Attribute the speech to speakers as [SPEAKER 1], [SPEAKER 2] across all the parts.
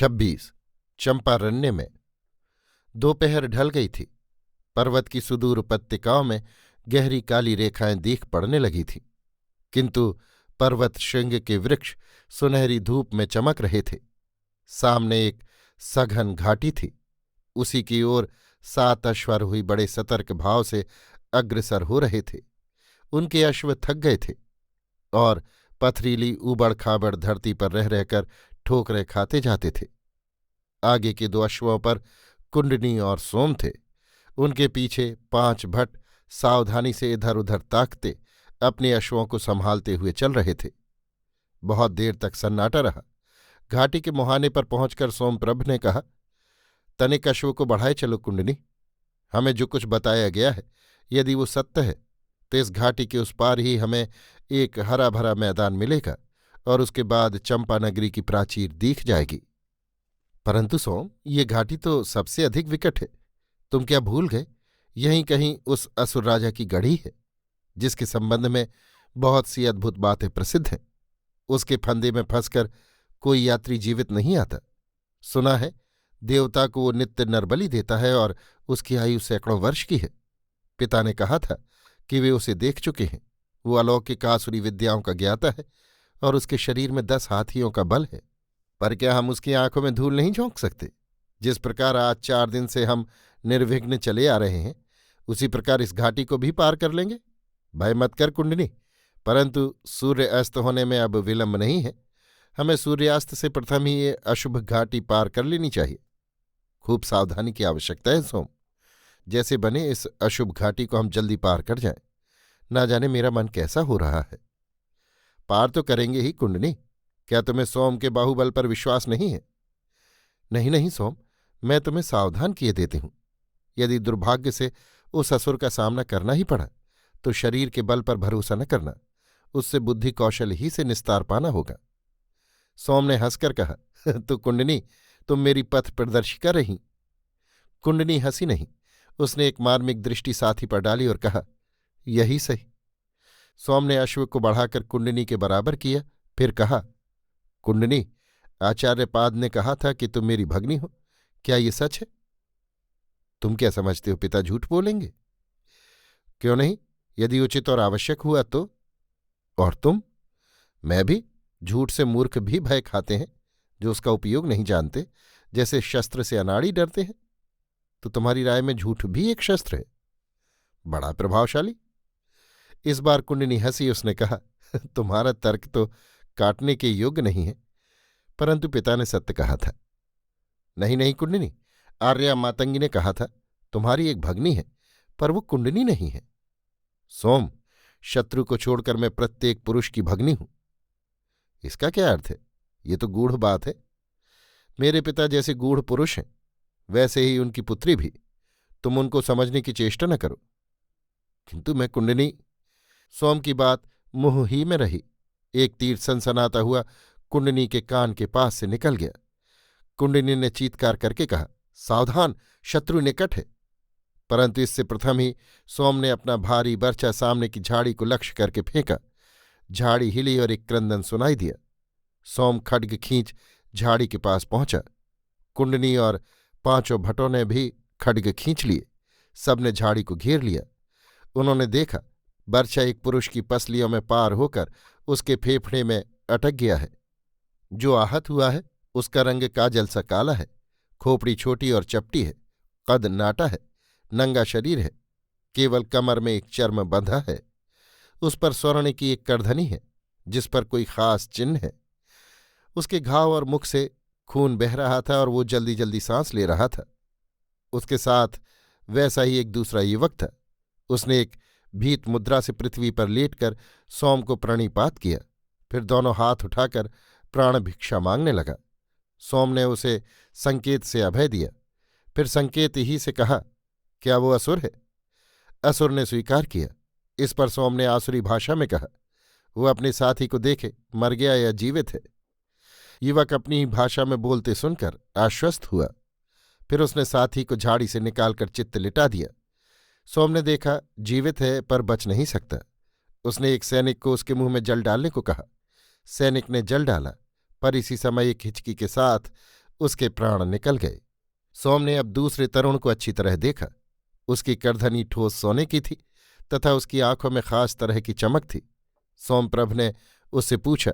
[SPEAKER 1] 26 चंपारण्य में दोपहर ढल गई थी। पर्वत की सुदूर उपत्यकाओं में गहरी काली रेखाएं दीख पड़ने लगी थीं, किंतु पर्वत श्रृंग के वृक्ष सुनहरी धूप में चमक रहे थे। सामने एक सघन घाटी थी, उसी की ओर 7 अश्वारोही बड़े सतर्क भाव से अग्रसर हो रहे थे। उनके अश्व थक गए थे और पथरीली ऊबड़ खाबड़ धरती पर रह रहकर ठोकरें खाते जाते थे। आगे के 2 अश्वों पर कुंडनी और सोम थे। उनके पीछे 5 भट सावधानी से इधर उधर ताकते अपने अश्वों को संभालते हुए चल रहे थे। बहुत देर तक सन्नाटा रहा। घाटी के मुहाने पर पहुंचकर सोमप्रभ ने कहा, तनिक अश्व को बढ़ाए चलो कुंडनी। हमें जो कुछ बताया गया है, यदि वो सत्य है तो इस घाटी के उस पार ही हमें एक हरा भरा मैदान मिलेगा और उसके बाद चंपानगरी की प्राचीर दिख जाएगी। परंतु सोम, ये घाटी तो सबसे अधिक विकट है। तुम क्या भूल गए, यहीं कहीं उस असुर राजा की गढ़ी है, जिसके संबंध में बहुत सी अद्भुत बातें प्रसिद्ध हैं। उसके फंदे में फंसकर कोई यात्री जीवित नहीं आता। सुना है देवता को वो नित्य नरबलि देता है और उसकी आयु सैकड़ों वर्ष की है। पिता ने कहा था कि वे उसे देख चुके हैं। वो अलौकिक आसुरी विद्याओं का ज्ञाता है और उसके शरीर में 10 हाथियों का बल है। पर क्या हम उसकी आंखों में धूल नहीं झोंक सकते? जिस प्रकार आज 4 दिन से हम निर्विघ्न चले आ रहे हैं, उसी प्रकार इस घाटी को भी पार कर लेंगे। भय मत कर कुंडनी, परंतु सूर्य अस्त होने में अब विलंब नहीं है। हमें सूर्यास्त से प्रथम ही ये अशुभ घाटी पार कर लेनी चाहिए। खूब सावधानी की आवश्यकता है सोम। जैसे बने इस अशुभ घाटी को हम जल्दी पार कर जाएं। ना जाने मेरा मन कैसा हो रहा है। पार तो करेंगे ही कुंडनी। क्या तुम्हें सोम के बाहुबल पर विश्वास नहीं है? नहीं नहीं सोम, मैं तुम्हें सावधान किए देती हूं। यदि दुर्भाग्य से उस असुर का सामना करना ही पड़ा तो शरीर के बल पर भरोसा न करना, उससे बुद्धि कौशल ही से निस्तार पाना होगा। सोम ने हंसकर कहा, तो कुंडनी, तुम मेरी पथ प्रदर्शिका रही। कुंडनी हंसी नहीं, उसने एक मार्मिक दृष्टि साथी पर डाली और कहा, यही सही। सोम ने अश्व को बढ़ाकर कुंडनी के बराबर किया, फिर कहा, कुंडनी, आचार्य पाद ने कहा था कि तुम मेरी भगनी हो, क्या ये सच है? तुम क्या समझते हो पिता झूठ बोलेंगे? क्यों नहीं, यदि उचित और आवश्यक हुआ तो। और तुम? मैं भी। झूठ से मूर्ख भी भय खाते हैं, जो उसका उपयोग नहीं जानते, जैसे शस्त्र से अनाड़ी डरते हैं। तो तुम्हारी राय में झूठ भी एक शस्त्र है? बड़ा प्रभावशाली। इस बार कुंडनी हंसी। उसने कहा, तुम्हारा तर्क तो काटने के योग्य नहीं है, परंतु पिता ने सत्य कहा था। नहीं नहीं कुंडनी, आर्या मातंगी ने कहा था तुम्हारी एक भगनी है, पर वो कुंडनी नहीं है। सोम, शत्रु को छोड़कर मैं प्रत्येक पुरुष की भगनी हूं। इसका क्या अर्थ है? ये तो गूढ़ बात है। मेरे पिता जैसे गूढ़ पुरुष हैं, वैसे ही उनकी पुत्री भी। तुम उनको समझने की चेष्टा न करो। किंतु मैं कुंडनी। सोम की बात मुंह ही में रही। एक तीर सनसनाता हुआ कुंडनी के कान के पास से निकल गया। कुंडनी ने चीत्कार करके कहा, सावधान, शत्रु निकट है। परंतु इससे प्रथम ही सोम ने अपना भारी बर्छा सामने की झाड़ी को लक्ष्य करके फेंका। झाड़ी हिली और एक क्रंदन सुनाई दिया। सोम खड्ग खींच झाड़ी के पास पहुंचा। कुंडनी और 5 भटों ने भी खड्ग खींच लिए। सबने झाड़ी को घेर लिया। उन्होंने देखा बर्छा एक पुरुष की पसलियों में पार होकर उसके फेफड़े में अटक गया है। जो आहत हुआ है उसका रंग काजल सा काला है, खोपड़ी छोटी और चपटी है, कद नाटा है, नंगा शरीर है, केवल कमर में एक चर्म बंधा है। उस पर स्वर्ण की एक करधनी है, जिस पर कोई खास चिन्ह है। उसके घाव और मुख से खून बह रहा था और वो जल्दी जल्दी सांस ले रहा था। उसके साथ वैसा ही एक दूसरा युवक था। उसने एक भीत मुद्रा से पृथ्वी पर लेटकर सोम को प्रणिपात किया, फिर दोनों हाथ उठाकर प्राण भिक्षा मांगने लगा। सोम ने उसे संकेत से अभय दिया, फिर संकेत ही से कहा, क्या वो असुर है? असुर ने स्वीकार किया। इस पर सोम ने आसुरी भाषा में कहा, वो अपने साथी को देखे मर गया या जीवित है। युवक अपनी ही भाषा में बोलते सुनकर आश्वस्त हुआ। फिर उसने साथी को झाड़ी से निकालकर चित्त लिटा दिया। सोम ने देखा जीवित है पर बच नहीं सकता। उसने एक सैनिक को उसके मुंह में जल डालने को कहा। सैनिक ने जल डाला, पर इसी समय एक हिचकी के साथ उसके प्राण निकल गए। सोम ने अब दूसरे तरुण को अच्छी तरह देखा। उसकी करधनी ठोस सोने की थी तथा उसकी आंखों में खास तरह की चमक थी। सोमप्रभ ने उससे पूछा,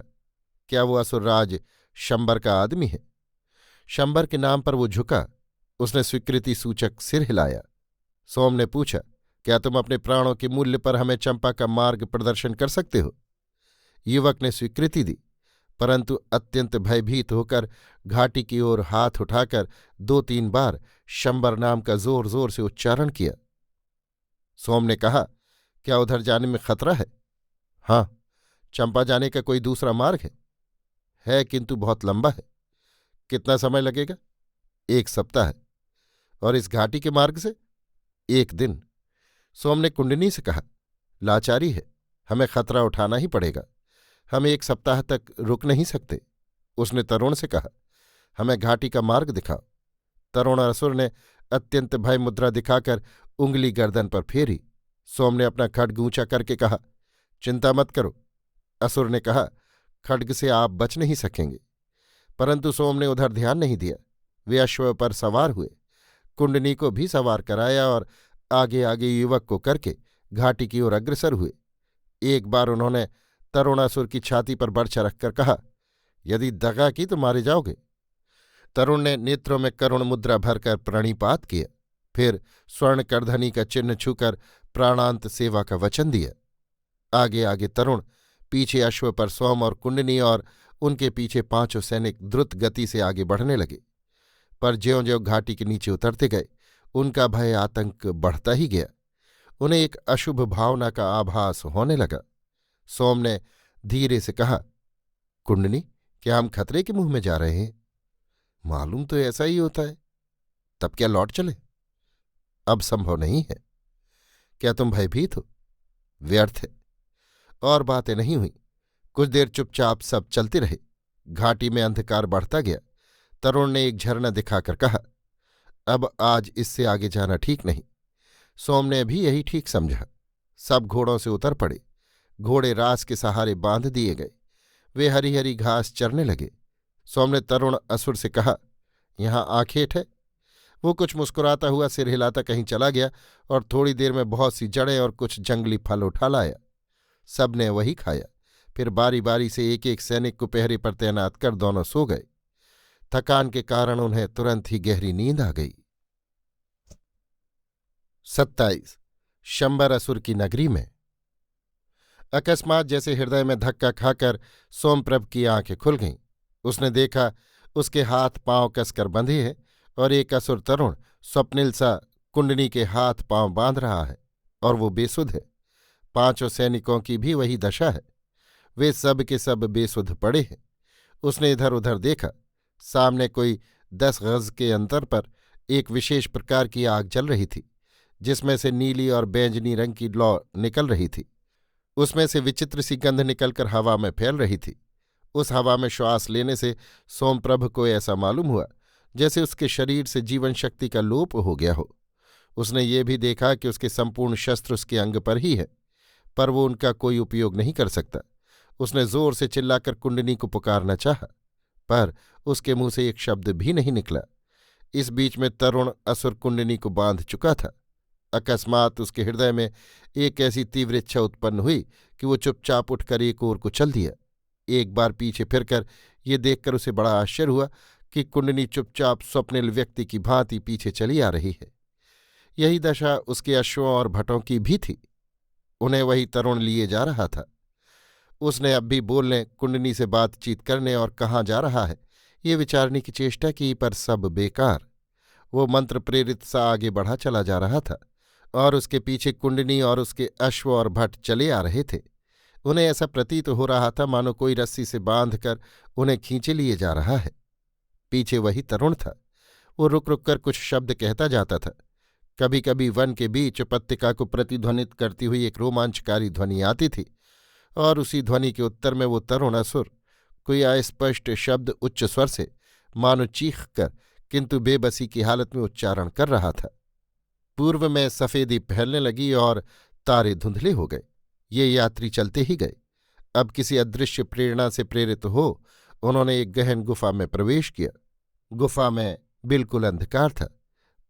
[SPEAKER 1] क्या वो असुरराज शंबर का आदमी है? शंबर के नाम पर वो झुका। उसने स्वीकृति सूचक सिर हिलाया। सोम ने पूछा, क्या तुम अपने प्राणों के मूल्य पर हमें चंपा का मार्ग प्रदर्शन कर सकते हो? युवक ने स्वीकृति दी, परंतु अत्यंत भयभीत होकर घाटी की ओर हाथ उठाकर 2-3 बार शंबर नाम का जोर जोर से उच्चारण किया। सोम ने कहा, क्या उधर जाने में खतरा है? हाँ। चंपा जाने का कोई दूसरा मार्ग है? है, किंतु बहुत लंबा है। कितना समय लगेगा? 1 सप्ताह। और इस घाटी के मार्ग से? 1 दिन। सोम ने कुंडनी से कहा, लाचारी है, हमें खतरा उठाना ही पड़ेगा। हम 1 सप्ताह तक रुक नहीं सकते। उसने तरुण से कहा, हमें घाटी का मार्ग दिखाओ। तरुण असुर ने अत्यंत भय मुद्रा दिखाकर उंगली गर्दन पर फेरी। सोम ने अपना खड्ग ऊंचा करके कहा, चिंता मत करो। असुर ने कहा, खड्ग से आप बच नहीं सकेंगे। परंतु सोम ने उधर ध्यान नहीं दिया। वे अश्व पर सवार हुए, कुंडनी को भी सवार कराया और आगे आगे युवक को करके घाटी की ओर अग्रसर हुए। एक बार उन्होंने तरुणासुर की छाती पर बर्छा रखकर कहा, यदि दगा की तो मारे जाओगे। तरुण ने नेत्रों में करुण मुद्रा भरकर प्रणिपात किया, फिर स्वर्ण करधनी का चिन्ह छूकर प्राणांत सेवा का वचन दिया। आगे आगे तरुण, पीछे अश्व पर सोम और कुंडनी और उनके पीछे 5 सैनिक द्रुत गति से आगे बढ़ने लगे। पर ज्यों ज्यों घाटी के नीचे उतरते गए, उनका भय आतंक बढ़ता ही गया। उन्हें एक अशुभ भावना का आभास होने लगा। सोम ने धीरे से कहा, कुंडनी, क्या हम खतरे के मुंह में जा रहे हैं? मालूम तो ऐसा ही होता है। तब क्या लौट चले? अब संभव नहीं है। क्या तुम भयभीत हो? व्यर्थ है। और बातें नहीं हुई। कुछ देर चुपचाप सब चलते रहे। घाटी में अंधकार बढ़ता गया। तरुण ने एक झरना दिखाकर कहा, अब आज इससे आगे जाना ठीक नहीं। सोम ने भी यही ठीक समझा। सब घोड़ों से उतर पड़े। घोड़े रास के सहारे बांध दिए गए। वे हरी हरी घास चरने लगे। सोम ने तरुण असुर से कहा, यहाँ आखेट है? वो कुछ मुस्कुराता हुआ सिर हिलाता कहीं चला गया और थोड़ी देर में बहुत सी जड़ें और कुछ जंगली फल उठा लाया। सबने वही खाया। फिर बारी बारी से एक एक सैनिक को पहरे पर तैनात कर दोनों सो गए। थकान के कारण उन्हें तुरंत ही गहरी नींद आ गई। 27 शंबर असुर की नगरी में। अकस्मात जैसे हृदय में धक्का खाकर सोमप्रभ की आंखें खुल गईं। उसने देखा उसके हाथ पांव कसकर बंधे हैं और एक असुर तरुण स्वप्निल सा कुंडनी के हाथ पांव बांध रहा है और वो बेसुध है। 5 सैनिकों की भी वही दशा है। वे सब के सब बेसुध पड़े हैं। उसने इधर उधर देखा। सामने कोई 10 गज के अंतर पर एक विशेष प्रकार की आग जल रही थी, जिसमें से नीली और बैंजनी रंग की लौ निकल रही थी। उसमें से विचित्र सी गंध निकलकर हवा में फैल रही थी। उस हवा में श्वास लेने से सोमप्रभ को ऐसा मालूम हुआ जैसे उसके शरीर से जीवन शक्ति का लोप हो गया हो। उसने ये भी देखा कि उसके संपूर्ण शस्त्र उसके अंग पर ही है, पर वो उनका कोई उपयोग नहीं कर सकता। उसने जोर से चिल्लाकर कुंडनी को पुकारना चाहा, पर उसके मुंह से एक शब्द भी नहीं निकला। इस बीच में तरुण असुर कुंडनी को बांध चुका था। अकस्मात उसके हृदय में एक ऐसी तीव्र इच्छा उत्पन्न हुई कि वो चुपचाप उठकर एक ओर को चल दिया। एक बार पीछे फिरकर ये देखकर उसे बड़ा आश्चर्य हुआ कि कुंडनी चुपचाप स्वप्निल व्यक्ति की भांति पीछे चली आ रही है। यही दशा उसके अश्वों और भटों की भी थी। उन्हें वही तरुण लिए जा रहा था। उसने अब भी बोलने, कुंडनी से बातचीत करने और कहाँ जा रहा है ये विचारने की चेष्टा की, पर सब बेकार। वो मंत्र प्रेरित सा आगे बढ़ा चला जा रहा था और उसके पीछे कुंडनी और उसके अश्व और भट चले आ रहे थे। उन्हें ऐसा प्रतीत हो रहा था मानो कोई रस्सी से बांधकर उन्हें खींचे लिए जा रहा है। पीछे वही तरुण था। वो रुक रुक कर कुछ शब्द कहता जाता था। कभी कभी वन के बीच उपत्यका को प्रतिध्वनित करती हुई एक रोमांचकारी ध्वनि आती थी और उसी ध्वनि के उत्तर में वो तरुण असुर कोई अस्पष्ट शब्द उच्च स्वर से मानो चीख कर किंतु बेबसी की हालत में उच्चारण कर रहा था। पूर्व में सफेदी फैलने लगी और तारे धुंधले हो गए। ये यात्री चलते ही गए। अब किसी अदृश्य प्रेरणा से प्रेरित हो उन्होंने एक गहन गुफा में प्रवेश किया। गुफा में बिल्कुल अंधकार था,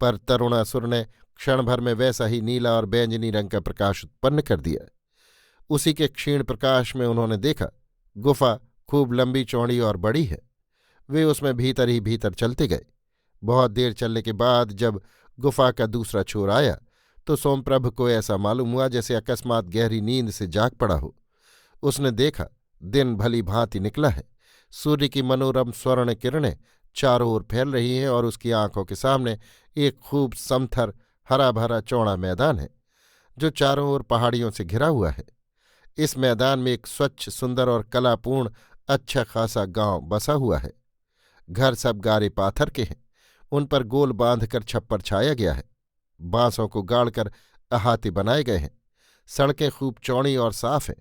[SPEAKER 1] पर तरुणासुर ने क्षण भर में वैसा ही नीला और बैंजनी रंग का प्रकाश उत्पन्न कर दिया। उसी के क्षीण प्रकाश में उन्होंने देखा गुफा खूब लंबी चौड़ी और बड़ी है। वे उसमें भीतर ही भीतर चलते गए। बहुत देर चलने के बाद जब गुफा का दूसरा छोर आया तो सोमप्रभ को ऐसा मालूम हुआ जैसे अकस्मात गहरी नींद से जाग पड़ा हो। उसने देखा दिन भली भांति निकला है। सूर्य की मनोरम स्वर्ण किरणें चारों ओर फैल रही हैं और उसकी आंखों के सामने एक खूब समथर हरा भरा चौड़ा मैदान है जो चारों ओर पहाड़ियों से घिरा हुआ है। इस मैदान में एक स्वच्छ सुंदर और कलापूर्ण अच्छा खासा गांव बसा हुआ है। घर सब गारे पाथर के हैं। उन पर गोल बांधकर छप्पर छाया गया है। बांसों को गाड़कर अहाते बनाए गए हैं। सड़कें खूब चौड़ी और साफ हैं।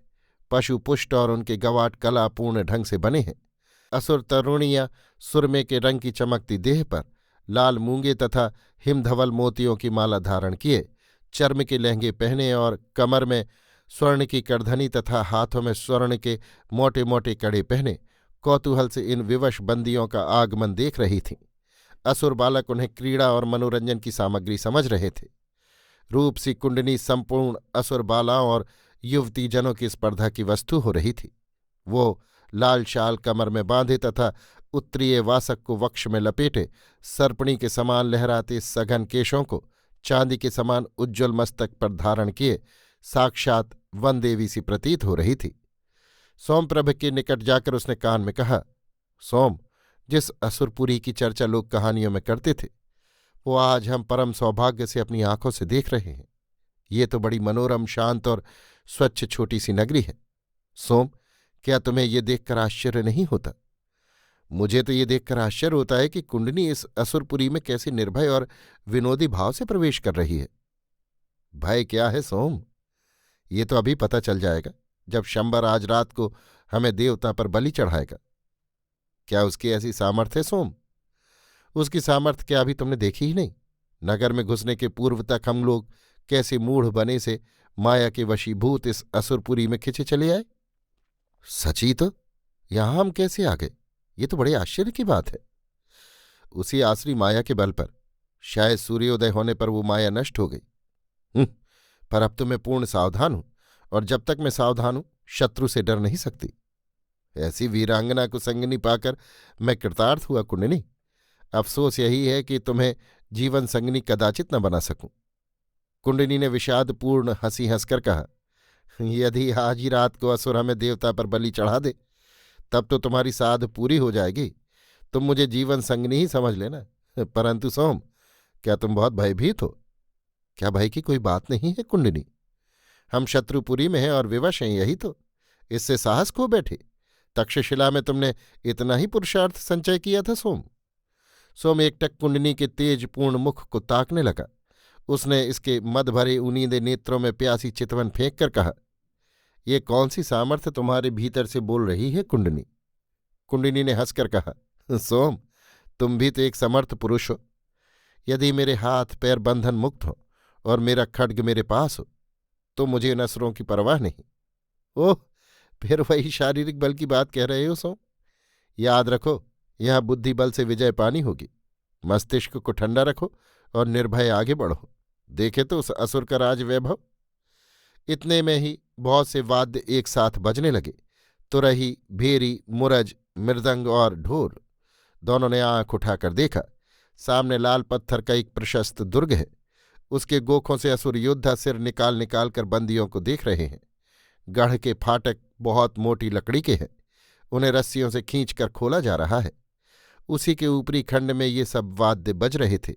[SPEAKER 1] पशु पुष्ट और उनके गवाट कलापूर्ण ढंग से बने हैं। असुर तरुणियां सुरमे के रंग की चमकती देह पर लाल मूंगे तथा हिमधवल मोतियों की माला धारण किए, चर्म के लहंगे पहने और कमर में स्वर्ण की करधनी तथा हाथों में स्वर्ण के मोटे मोटे कड़े पहने कौतूहल से इन विवश बंदियों का आगमन देख रही थीं। असुर बालक उन्हें क्रीड़ा और मनोरंजन की सामग्री समझ रहे थे। रूप सी कुंडनी संपूर्ण असुर बालाओं और युवती जनों की स्पर्धा की वस्तु हो रही थी। वो लाल शाल कमर में बांधे तथा उत्तरीय वासक को वक्ष में लपेटे सर्पणी के समान लहराते सघन केशों को चांदी के समान उज्ज्वल मस्तक पर धारण किए साक्षात वन देवी सी प्रतीत हो रही थी। सोमप्रभ के निकट जाकर उसने कान में कहा, सोम, जिस असुरपुरी की चर्चा लोग कहानियों में करते थे वो आज हम परम सौभाग्य से अपनी आंखों से देख रहे हैं। ये तो बड़ी मनोरम शांत और स्वच्छ छोटी सी नगरी है। सोम, क्या तुम्हें ये देखकर आश्चर्य नहीं होता? मुझे तो ये देखकर आश्चर्य होता है कि कुंडनी इस असुरपुरी में कैसे निर्भय और विनोदी भाव से प्रवेश कर रही है। भय क्या है सोम? ये तो अभी पता चल जाएगा जब शंबर आज रात को हमें देवता पर बलि चढ़ाएगा। क्या उसकी ऐसी सामर्थ्य है सोम? उसकी सामर्थ्य क्या अभी तुमने देखी ही नहीं? नगर में घुसने के पूर्व तक हम लोग कैसे मूढ़ बने से माया के वशीभूत इस असुरपुरी में खिंचे चले आए। सची तो यहां हम कैसे आ गए? ये तो बड़े आश्चर्य की बात है। उसी आसरी माया के बल पर। शायद सूर्योदय होने पर वो माया नष्ट हो गई। पर अब तो मैं पूर्ण सावधान हूं, और जब तक मैं सावधान हूं शत्रु से डर नहीं सकती। ऐसी वीरांगना को संगनी पाकर मैं कृतार्थ हुआ कुंडनी। अफसोस यही है कि तुम्हें जीवन संगनी कदाचित न बना सकूं। कुंडनी ने विषादपूर्ण हंसी हंसकर कहा, यदि आज ही रात को असुर हमें देवता पर बलि चढ़ा दे तब तो तुम्हारी साध पूरी हो जाएगी। तुम मुझे जीवन संगनी ही समझ लेना। परंतु सोम, क्या तुम बहुत भयभीत हो? क्या भय की कोई बात नहीं है कुंडनी? हम शत्रुपुरी में हैं और विवश हैं, यही तो। इससे साहस खो बैठे। तक्षशिला में तुमने इतना ही पुरुषार्थ संचय किया था सोम। सोम एकटक कुंडनी के तेजपूर्ण मुख को ताकने लगा। उसने इसके मद भरे उनींदे नेत्रों में प्यासी चितवन फेंक कर कहा, ये कौन सी सामर्थ्य तुम्हारे भीतर से बोल रही है कुंडनी? कुंडनी ने हंसकर कहा, सोम, तुम भी तो एक समर्थ पुरुष हो। यदि मेरे हाथ पैर बंधन मुक्त हो और मेरा खड्ग मेरे पास हो तो मुझे इन असुरों की परवाह नहीं। ओह, फिर वही शारीरिक बल की बात कह रहे हो सोम? याद रखो, यहां बुद्धि बल से विजय पानी होगी। मस्तिष्क को ठंडा रखो और निर्भय आगे बढ़ो। देखे तो उस असुर का राज वैभव। इतने में ही बहुत से वाद्य एक साथ बजने लगे। तुरही, भेरी, मुरज, मृदंग और ढोल। दोनों ने आंख उठाकर देखा। सामने लाल पत्थर का एक प्रशस्त दुर्ग है। उसके गोखों से असुर योद्धा सिर निकाल निकाल कर बंदियों को देख रहे हैं। गढ़ के फाटक बहुत मोटी लकड़ी के हैं। उन्हें रस्सियों से खींचकर खोला जा रहा है। उसी के ऊपरी खंड में ये सब वाद्य बज रहे थे।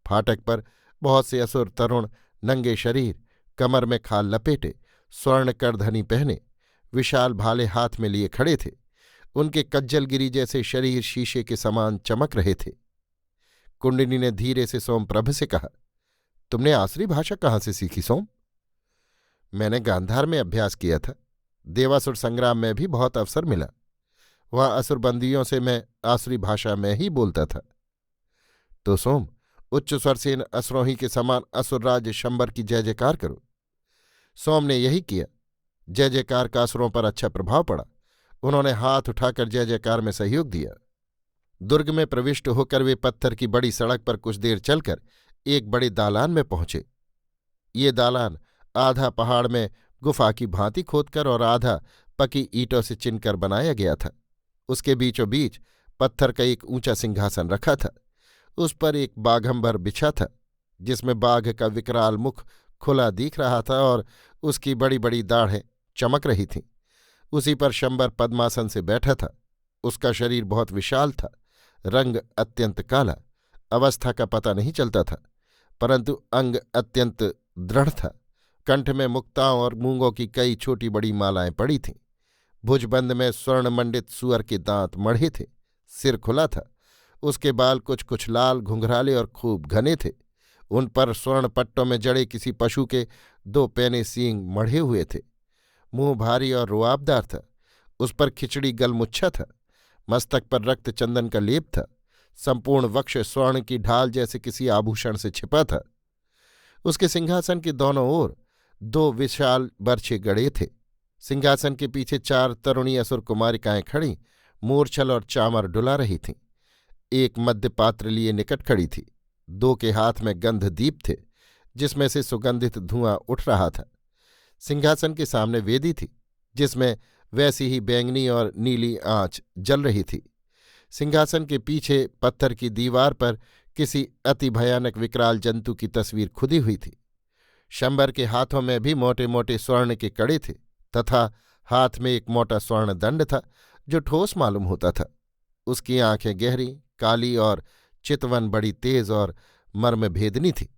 [SPEAKER 1] फाटक पर बहुत से असुर तरुण नंगे शरीर, कमर में खाल लपेटे, स्वर्ण करधनी पहने, विशाल भाले हाथ में लिए खड़े थे। उनके कज्जलगिरी जैसे शरीर शीशे के समान चमक रहे थे। कुंडनी ने धीरे से सोमप्रभ से कहा, तुमने आसुरी भाषा कहाँ से सीखी सोम? मैंने गांधार में अभ्यास किया था। देवासुर संग्राम में भी बहुत अवसर मिला। वहां असुर बंदियों से मैं आसुरी भाषा में ही बोलता था। तो सोम, उच्च स्वर से इन असुरों ही के समान असुरराज शंबर की जय जयकार करो। सोम ने यही किया। जय जयकार का असुरों पर अच्छा प्रभाव पड़ा। उन्होंने हाथ उठाकर जय जयकार में सहयोग दिया। दुर्ग में प्रविष्ट होकर वे पत्थर की बड़ी सड़क पर कुछ देर चलकर एक बड़े दालान में पहुंचे। ये दालान आधा पहाड़ में गुफा की भांति खोदकर और आधा पकी ईंटों से चिनकर बनाया गया था। उसके बीचों बीच पत्थर का एक ऊंचा सिंहासन रखा था। उस पर एक बाघंबर बिछा था, जिसमें बाघ का विकराल मुख खुला दिख रहा था और उसकी बड़ी बड़ी दाढ़ें चमक रही थीं। उसी पर शंबर पद्मासन से बैठा था। उसका शरीर बहुत विशाल था, रंग अत्यंत काला, अवस्था का पता नहीं चलता था, परंतु अंग अत्यंत दृढ़ था। कंठ में मुक्ताओं और मूंगों की कई छोटी बड़ी मालाएं पड़ी थीं। भुजबंद में स्वर्णमंडित सुअर के दांत मढ़े थे। सिर खुला था। उसके बाल कुछ कुछ लाल, घुंघराले और खूब घने थे। उन पर स्वर्ण पट्टों में जड़े किसी पशु के 2 पैने सींग मढ़े हुए थे। मुंह भारी और रुआबदार था। उस पर खिचड़ी गलमुच्छा था। मस्तक पर रक्त चंदन का लेप था। संपूर्ण वक्ष स्वर्ण की ढाल जैसे किसी आभूषण से छिपा था। उसके सिंहासन के दोनों ओर 2 विशाल बर्छे गड़े थे। सिंहासन के पीछे 4 तरुणी असुर कुमारिकाएं खड़ी मूर्छल और चामर डुला रही थीं। एक मध्य पात्र लिए निकट खड़ी थी। 2 के हाथ में गंधदीप थे, जिसमें से सुगंधित धुआं उठ रहा था। सिंहासन के सामने वेदी थी, जिसमें वैसी ही बैंगनी और नीली आंच जल रही थी। सिंहासन के पीछे पत्थर की दीवार पर किसी अति भयानक विकराल जंतु की तस्वीर खुदी हुई थी। शंबर के हाथों में भी मोटे मोटे स्वर्ण के कड़े थे तथा हाथ में एक मोटा स्वर्ण दंड था, जो ठोस मालूम होता था। उसकी आंखें गहरी, काली और चितवन बड़ी तेज और मर्मभेदनी थी।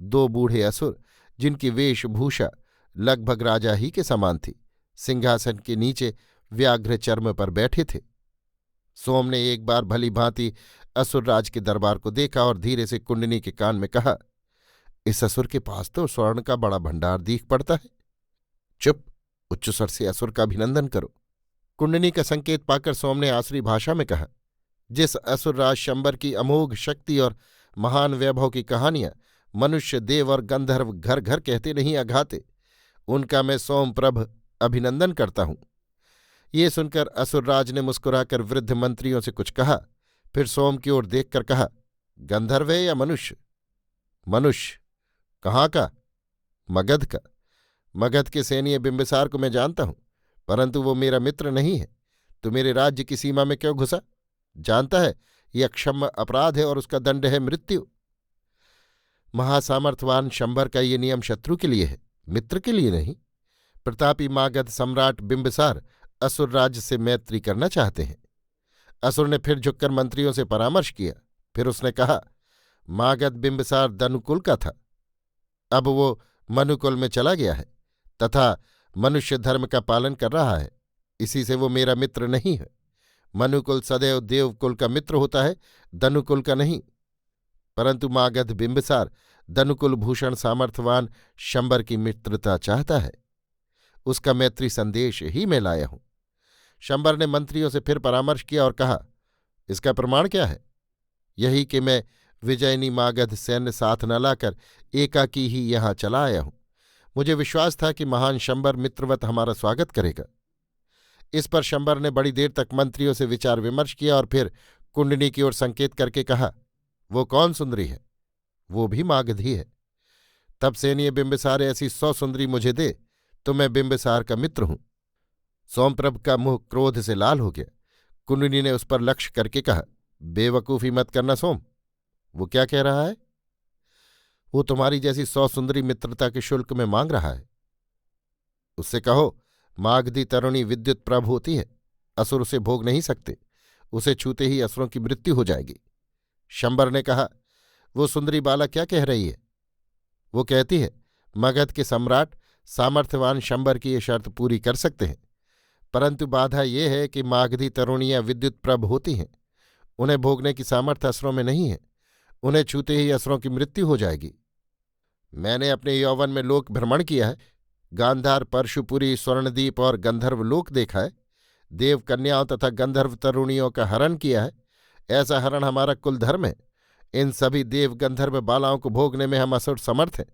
[SPEAKER 1] 2 बूढ़े असुर, जिनकी वेशभूषा लगभग राजा ही के समान थी, सिंहासन के नीचे व्याघ्र चर्म पर बैठे थे। सोम ने एक बार भली भांति असुरराज के दरबार को देखा और धीरे से कुंडनी के कान में कहा, इस असुर के पास तो स्वर्ण का बड़ा भंडार दीख पड़ता है। चुप, उच्च स्वर से असुर का अभिनंदन करो। कुंडनी का संकेत पाकर सोम ने आसुरी भाषा में कहा, जिस असुरराज शंबर की अमोघ शक्ति और महान वैभव की कहानियां मनुष्य, देव और गंधर्व घर घर कहते नहीं अघाते, उनका मैं सोमप्रभ अभिनंदन करता हूं। ये सुनकर असुरराज ने मुस्कुराकर वृद्ध मंत्रियों से कुछ कहा, फिर सोम की ओर देखकर कहा, गंधर्व है या मनुष्य? मनुष्य। कहाँ का? मगध का। मगध के सैनिय बिंबिसार को मैं जानता हूं, परंतु वो मेरा मित्र नहीं है। तो मेरे राज्य की सीमा में क्यों घुसा? जानता है यह अक्षम्य अपराध है और उसका दंड है मृत्यु। महासामर्थवान शंबर का ये नियम शत्रु के लिए है, मित्र के लिए नहीं। प्रतापी मागध सम्राट बिंबिसार असुर राज्य से मैत्री करना चाहते हैं। असुर ने फिर झुककर मंत्रियों से परामर्श किया। फिर उसने कहा, मागध बिंबिसार दनुकुल का था, अब वो मनुकुल में चला गया है तथा मनुष्य धर्म का पालन कर रहा है। इसी से वो मेरा मित्र नहीं है। मनुकुल सदैव देवकुल का मित्र होता है, दनुकुल का नहीं। परंतु मागध बिंबिसार दनुकुल भूषण सामर्थवान शंबर की मित्रता चाहता है। उसका मैत्री संदेश ही मैं लाया हूं। शंबर ने मंत्रियों से फिर परामर्श किया और कहा, इसका प्रमाण क्या है? यही कि मैं विजयनी मागध सैन्य साथ न लाकर एकाकी ही यहां चला आया हूं। मुझे विश्वास था कि महान शंबर मित्रवत हमारा स्वागत करेगा। इस पर शंबर ने बड़ी देर तक मंत्रियों से विचार विमर्श किया और फिर कुंडनी की ओर संकेत करके कहा, वो कौन सुंदरी है? वो भी मागधी है। तब सैनिय बिंबिसार ऐसी 100 सुंदरी मुझे दे तो मैं बिंबिसार का मित्र हूं। सोमप्रभ का मुंह क्रोध से लाल हो गया। कुंडनी ने उस पर लक्ष्य करके कहा, बेवकूफी मत करना सोम। वो क्या कह रहा है? वो तुम्हारी जैसी 100 सुंदरी मित्रता के शुल्क में मांग रहा है। उससे कहो, मागधी तरुणी विद्युत प्रभ होती है, असुर उसे भोग नहीं सकते, उसे छूते ही असुरों की मृत्यु हो जाएगी। शंबर ने कहा, वो सुंदरी बाला क्या कह रही है? वो कहती है, मगध के सम्राट सामर्थ्यवान शंबर की ये शर्त पूरी कर सकते हैं, परंतु बाधा ये है कि मागधी तरुणियां विद्युत प्रभ होती हैं, उन्हें भोगने की सामर्थ्य असुरों में नहीं है, उन्हें छूते ही असुरों की मृत्यु हो जाएगी। मैंने अपने यौवन में लोक भ्रमण किया है, गांधार, परशुपुरी, स्वर्णदीप और गंधर्व लोक देखा है, देव कन्याओं तथा गंधर्व तरुणियों का हरण किया है। ऐसा हरण हमारा कुल धर्म है। इन सभी देव गंधर्व बालाओं को भोगने में हम असुर समर्थ हैं,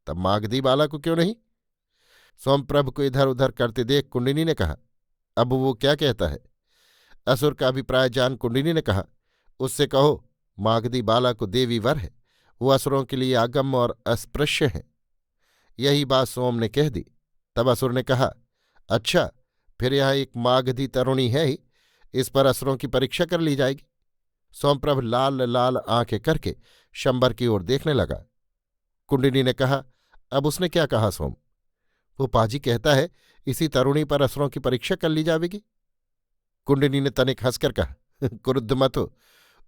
[SPEAKER 1] तब मागधी बाला को क्यों नहीं? सोमप्रभ को इधर उधर करते देख कुंडिनी ने कहा, अब वो क्या कहता है? असुर का अभिप्राय जान कुंडिनी ने कहा, उससे कहो मागधी बाला को देवी वर है, वो असुरों के लिए अगम्य और अस्पृश्य है। यही बात सोम ने कह दी। तब असुर ने कहा, अच्छा, फिर यहाँ एक मागधी तरुणी है ही, इस पर असुरों की परीक्षा कर ली जाएगी। सोमप्रभ लाल लाल आंखें करके शंबर की ओर देखने लगा। कुंडिनी ने कहा, अब उसने क्या कहा सोम? वो पाजी कहता है इसी तरुणी पर असुरों की परीक्षा कर ली जाएगी। कुंडिनी ने तनिक हंसकर कहा, क्रुद्ध मत हो,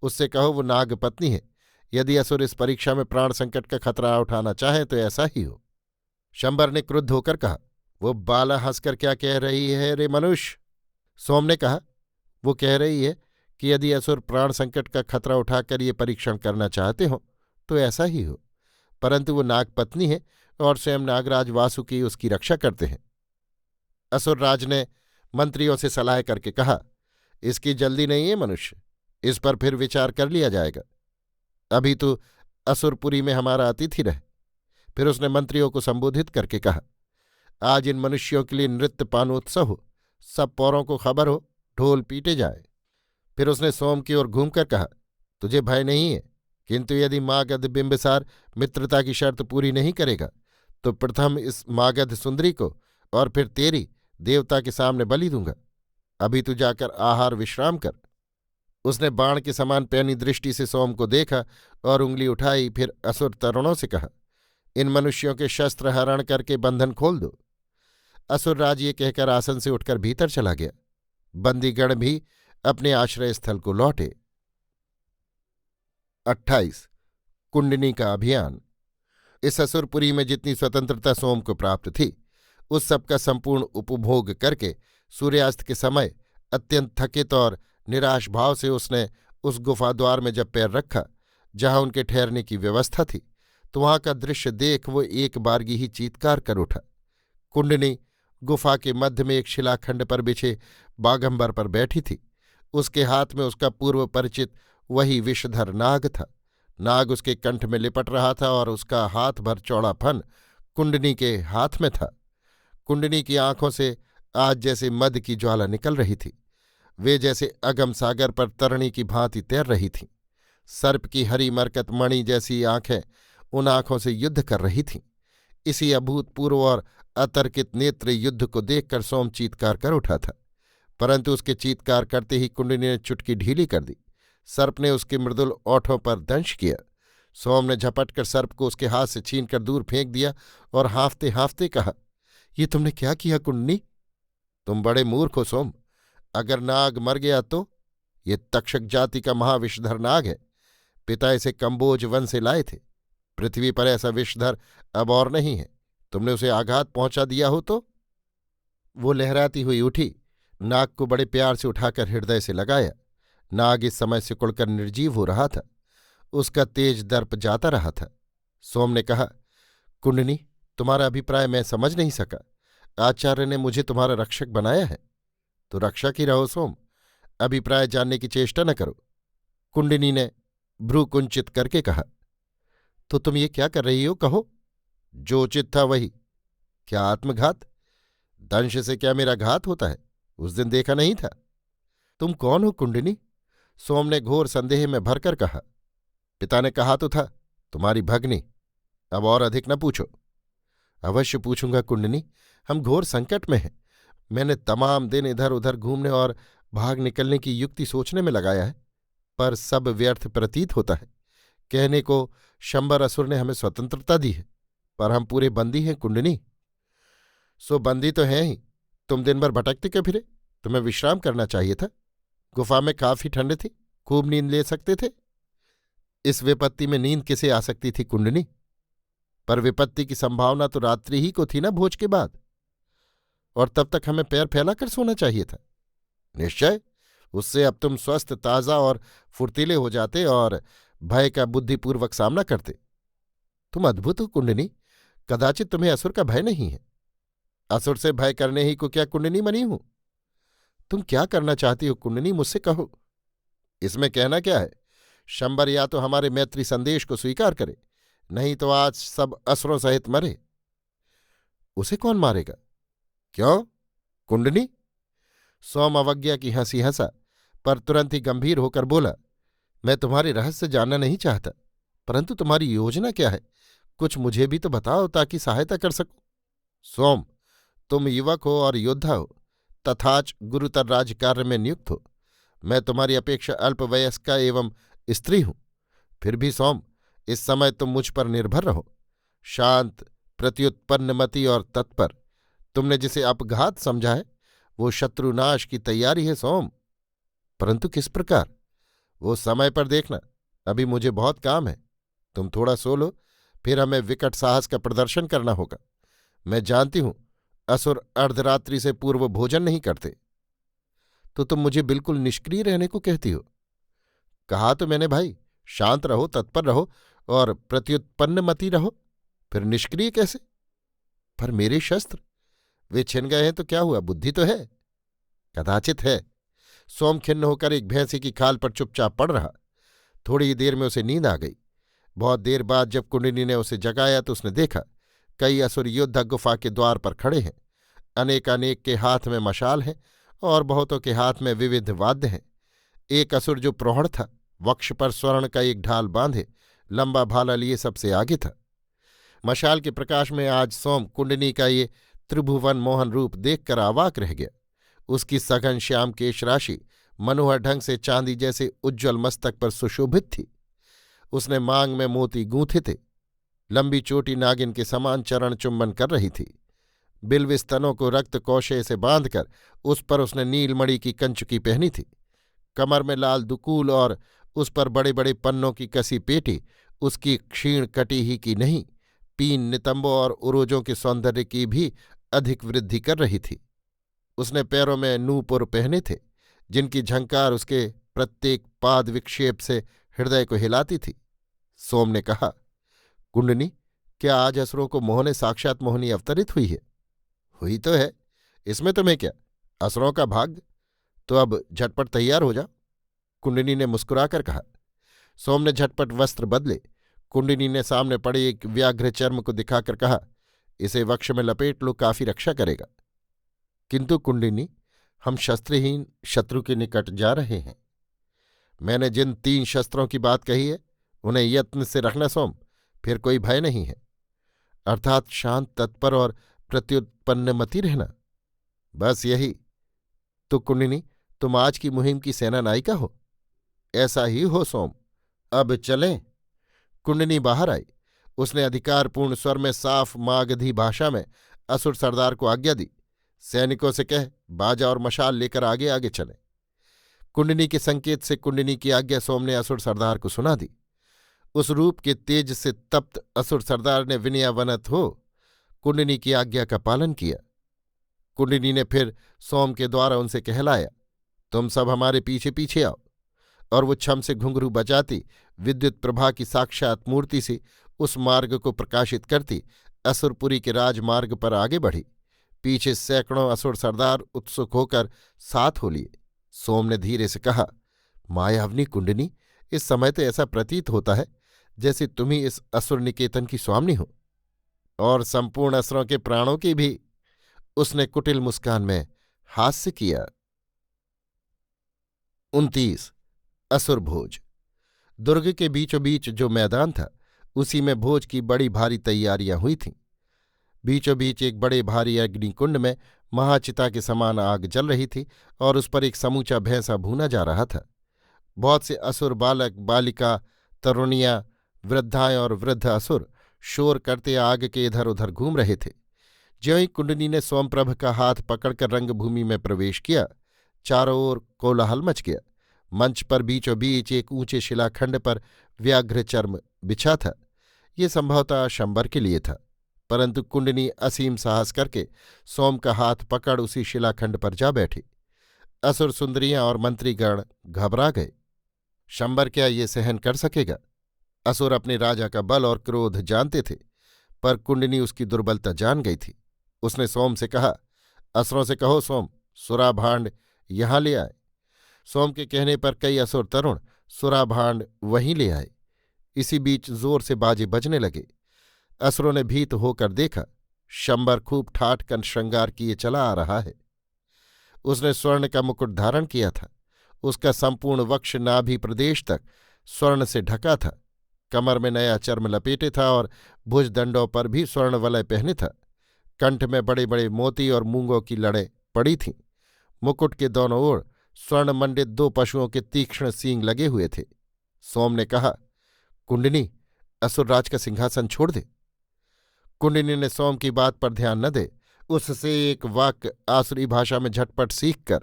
[SPEAKER 1] उससे कहो वो नागपत्नी है। यदि असुर इस परीक्षा में प्राण संकट का खतरा उठाना चाहे तो ऐसा ही हो। शंबर ने क्रुद्ध होकर कहा, वो बाला हंसकर क्या कह रही है रे मनुष्य? सोम ने कहा, वो कह रही है कि यदि असुर प्राण संकट का खतरा उठाकर ये परीक्षण करना चाहते हो तो ऐसा ही हो, परंतु वो नागपत्नी है और स्वयं नागराज वासुकी उसकी रक्षा करते हैं। असुरराज ने मंत्रियों से सलाह करके कहा, इसकी जल्दी नहीं है मनुष्य, इस पर फिर विचार कर लिया जाएगा। अभी तो असुरपुरी में हमारा अतिथि रहे। फिर उसने मंत्रियों को संबोधित करके कहा, आज इन मनुष्यों के लिए नृत्य पानोत्सव हो, सब पौरों को खबर हो, ढोल पीटे जाए। फिर उसने सोम की ओर घूमकर कहा, तुझे भय नहीं है, किंतु यदि मागध बिंबिसार मित्रता की शर्त पूरी नहीं करेगा तो प्रथम इस मागध सुंदरी को और फिर तेरी देवता के सामने बलि दूंगा। अभी तू जाकर आहार विश्राम कर। उसने बाण के समान पैनी दृष्टि से सोम को देखा और उंगली उठाई। फिर असुर तरुणों से कहा, इन मनुष्यों के शस्त्र हरण करके बंधन खोल दो। असुरराज ये कहकर आसन से उठकर भीतर चला गया। बंदीगण भी अपने आश्रय स्थल को लौटे। 28 कुंडिनी का अभियान। इस असुरपुरी में जितनी स्वतंत्रता सोम को प्राप्त थी, उस सब का संपूर्ण उपभोग करके सूर्यास्त के समय अत्यंत थकित और निराश भाव से उसने उस गुफा द्वार में जब पैर रखा जहां उनके ठहरने की व्यवस्था थी, तो वहां का दृश्य देख वो एक बारगी ही चीत्कार कर उठा। कुंडिनी गुफा के मध्य में एक शिलाखंड पर बिछे बागंबर पर बैठी थी। उसके हाथ में उसका पूर्व परिचित वही विषधर नाग था। नाग उसके कंठ में लिपट रहा था और उसका हाथ भर चौड़ा फन कुंडिनी के हाथ में था। कुंडिनी की आंखों से आज जैसे मद की ज्वाला निकल रही थी। वे जैसे अगम सागर पर तरणी की भांति तैर रही थीं। सर्प की हरी मरकत मणि जैसी आंखें उन आंखों से युद्ध कर रही थीं। इसी अभूतपूर्व और अतर्कित नेत्र युद्ध को देखकर सोम चीत्कार कर उठा था, परंतु उसके चीत्कार करते ही कुंडिनी ने चुटकी ढीली कर दी। सर्प ने उसके मृदुल ओठों पर दंश किया। सोम ने झपटकर सर्प को उसके हाथ से छीनकर दूर फेंक दिया और हाँफते हाँफते कहा, ये तुमने क्या किया कुंडिनी? तुम बड़े मूर्ख हो सोम। अगर नाग मर गया तो? ये तक्षक जाति का महाविषधर नाग है। पिता इसे कंबोज वन से लाए थे। पृथ्वी पर ऐसा विषधर अब और नहीं है। तुमने उसे आघात पहुंचा दिया हो तो? वो लहराती हुई उठी, नाग को बड़े प्यार से उठाकर हृदय से लगाया। नाग इस समय सिकुड़कर निर्जीव हो रहा था। उसका तेज दर्प जाता रहा था। सोम ने कहा, कुंडिनी, तुम्हारा अभिप्राय मैं समझ नहीं सका। आचार्य ने मुझे तुम्हारा रक्षक बनाया है तो रक्षक ही रहो सोम। अभिप्राय जानने की चेष्टा न करो। कुंडिनी ने भ्रू कुंचित करके कहा, तो तुम ये क्या कर रही हो, कहो। जो उचित था वही। क्या आत्मघात? दंश से क्या मेरा घात होता है? उस दिन देखा नहीं था। तुम कौन हो कुंडिनी? सोम ने घोर संदेह में भरकर कहा। पिता ने कहा तो था, तुम्हारी भगनी। अब और अधिक न पूछो। अवश्य पूछूंगा कुंडिनी, हम घोर संकट में हैं। मैंने तमाम दिन इधर उधर घूमने और भाग निकलने की युक्ति सोचने में लगाया है, पर सब व्यर्थ प्रतीत होता है। कहने को शंबर असुर ने हमें स्वतंत्रता दी है, पर हम पूरे बंदी हैं कुंडिनी। सो बंदी तो हैं ही। तुम दिन भर भटकते क्यों फिरे? तुम्हें विश्राम करना चाहिए था। गुफा में काफी ठंड थी, खूब नींद ले सकते थे। इस विपत्ति में नींद किसे आ सकती थी कुंडिनी? पर विपत्ति की संभावना तो रात्रि ही को थी ना, भोज के बाद, और तब तक हमें पैर फैलाकर सोना चाहिए था। निश्चय, उससे अब तुम स्वस्थ, ताजा और फुर्तीले हो जाते और भय का बुद्धिपूर्वक सामना करते। तुम अद्भुत हो कुंडिनी, कदाचित तुम्हें असुर का भय नहीं है। असुर से भय करने ही को क्या कुंडिनी बनी हूं? तुम क्या करना चाहती हो कुंडिनी, मुझसे कहो। इसमें कहना क्या है? शंबर या तो हमारे मैत्री संदेश को स्वीकार करे, नहीं तो आज सब असुरों सहित मरे। उसे कौन मारेगा? क्यों कुंडिनी? सोम अवज्ञा की हंसी हंसा, पर तुरंत ही गंभीर होकर बोला, मैं तुम्हारे रहस्य जानना नहीं चाहता, परंतु तुम्हारी योजना क्या है? कुछ मुझे भी तो बताओ ताकि सहायता कर सकूं। सोम, तुम युवक हो और योद्धा हो, तथाच गुरुतर राजकार्य में नियुक्त हो। मैं तुम्हारी अपेक्षा अल्पवयस्का एवं स्त्री हूं। फिर भी सोम, इस समय तुम मुझ पर निर्भर रहो। शांत, प्रत्युत्पन्नमति और तत्पर, तुमने जिसे अपघात समझा है वो शत्रुनाश की तैयारी है सोम। परंतु किस प्रकार, वो समय पर देखना। अभी मुझे बहुत काम है। तुम थोड़ा सो लो, फिर हमें विकट साहस का प्रदर्शन करना होगा। मैं जानती हूं असुर अर्धरात्रि से पूर्व भोजन नहीं करते। तो तुम मुझे बिल्कुल निष्क्रिय रहने को कहती हो। कहा तो मैंने भाई, शांत रहो, तत्पर रहो और प्रत्युत्पन्नमति रहो। फिर निष्क्रिय कैसे? पर मेरे शस्त्र, वे छिन गए हैं तो क्या हुआ, बुद्धि तो है। कदाचित है। सोम खिन्न होकर एक भैंसी की खाल पर चुपचाप पड़ रहा। थोड़ी ही देर में उसे नींद आ गई। बहुत देर बाद जब कुंडली ने उसे जगाया तो उसने देखा कई असुर योद्धा गुफा के द्वार पर खड़े हैं। अनेकानेक के हाथ में मशाल है और बहुतों के हाथ में विविध वाद्य हैं। एक असुर जो प्रौढ़ था, वक्ष पर स्वर्ण का एक ढाल बांधे लंबा भाला लिए सबसे आगे था। मशाल के प्रकाश में आज सोम कुंडनी का ये त्रिभुवन मोहन रूप देखकर अवाक रह गया। उसकी सघन श्याम केश राशि मनोहर ढंग से चांदी जैसे उज्ज्वल मस्तक पर सुशोभित थी। उसने मांग में मोती गूंथे थे। लंबी चोटी नागिन के समान चरण चुंबन कर रही थी। बिल्व स्तनों को रक्त कौशे से बांधकर उस पर उसने नीलमणि की कंचुकी पहनी थी। कमर में लाल दुकूल और उस पर बड़े बड़े पन्नों की कसी पेटी उसकी क्षीण कटी ही की नहीं, पीन नितंबों और उरोजों के सौंदर्य की भी अधिक वृद्धि कर रही थी। उसने पैरों में नूपुर पहने थे, जिनकी झंकार उसके प्रत्येक पाद विक्षेप से हृदय को हिलाती थी। सोम ने कहा, कुंडनी, क्या आज असुरों को मोहने साक्षात मोहिनी अवतरित हुई है? हुई तो है, इसमें तुम्हें क्या, असुरों का भाग्य। तो अब झटपट तैयार हो जाओ, कुंडनी ने मुस्कुराकर कहा। सोम ने झटपट वस्त्र बदले। कुंडनी ने सामने पड़े एक व्याघ्र चर्म को दिखाकर कहा, इसे वक्ष में लपेट लो, काफी रक्षा करेगा। किंतु कुंडनी, हम शस्त्रहीन शत्रु के निकट जा रहे हैं। मैंने जिन 3 शस्त्रों की बात कही है उन्हें यत्न से रखना सोम, फिर कोई भय नहीं है। अर्थात शांत, तत्पर और प्रत्युत्पन्नमति रहना, बस यही। तो कुंडनी, तुम आज की मुहिम की सेना नायिका हो। ऐसा ही हो सोम, अब चलें। कुंडनी बाहर आई। उसने अधिकारपूर्ण स्वर में साफ मागधी भाषा में असुर सरदार को आज्ञा दी, सैनिकों से कह बाजा और मशाल लेकर आगे आगे चलें। कुंडनी के संकेत से कुंडनी की आज्ञा सोम ने असुर सरदार को सुना दी। उस रूप के तेज से तप्त असुर सरदार ने विनयावनत हो कुंडनी की आज्ञा का पालन किया। कुंडनी ने फिर सोम के द्वारा उनसे कहलाया, तुम सब हमारे पीछे पीछे आओ। और वो छम से घुंघरू बजाती विद्युत प्रभा की साक्षात मूर्ति सी उस मार्ग को प्रकाशित करती असुरपुरी के राजमार्ग पर आगे बढ़ी। पीछे सैकड़ों असुर सरदार उत्सुक होकर साथ हो लिए। सोम ने धीरे से कहा, मायावनी कुंडनी, इस समय तो ऐसा प्रतीत होता है जैसे तुम ही इस असुर निकेतन की स्वामिनी हो, और संपूर्ण असुरों के प्राणों की भी। उसने कुटिल मुस्कान में हास्य किया। 29 असुर भोज। दुर्ग के बीचों बीच जो मैदान था, उसी में भोज की बड़ी भारी तैयारियां हुई थीं। बीचों बीच एक बड़े भारी अग्निकुंड में महाचिता के समान आग जल रही थी और उस पर एक समूचा भैंसा भूना जा रहा था। बहुत से असुर बालक, बालिका, तरुणियां, वृद्धाएं और वृद्ध असुर शोर करते आग के इधर उधर घूम रहे थे। ज्यों ही कुंडनी ने सोमप्रभ का हाथ पकड़कर रंगभूमि में प्रवेश किया, चारों ओर कोलाहल मच गया। मंच पर बीचों बीच एक ऊंचे शिलाखंड पर व्याघ्र चर्म बिछा था। ये संभवतः शंबर के लिए था, परंतु कुंडनी असीम साहस करके सोम का हाथ पकड़ उसी शिलाखंड पर जा बैठी। असुर सुंदरियां और मंत्रीगण घबरा गए। शंबर क्या ये सहन कर सकेगा? असुर अपने राजा का बल और क्रोध जानते थे, पर कुंडनी उसकी दुर्बलता जान गई थी। उसने सोम से कहा, असुरों से कहो सोम, सुराभांड यहां ले आए। सोम के कहने पर कई असुर तरुण सुराभांड वहीं ले आए। इसी बीच जोर से बाजे बजने लगे। असुरों ने भीत होकर देखा, शंबर खूब ठाठकन श्रृंगार किए चला आ रहा है। उसने स्वर्ण का मुकुट धारण किया था। उसका संपूर्ण वक्ष नाभि प्रदेश तक स्वर्ण से ढका था। कमर में नया चर्म लपेटे था और भुजदंडों पर भी स्वर्ण वलय पहने था। कंठ में बड़े बड़े मोती और मूंगों की लड़ें पड़ी थीं। मुकुट के दोनों ओर स्वर्ण मंडित 2 पशुओं के तीक्ष्ण सींग लगे हुए थे। सोम ने कहा, कुंडिनी, असुरराज का सिंहासन छोड़ दे। कुंडिनी ने सोम की बात पर ध्यान न दे उससे एक वाक्य आसुरी भाषा में झटपट सीखकर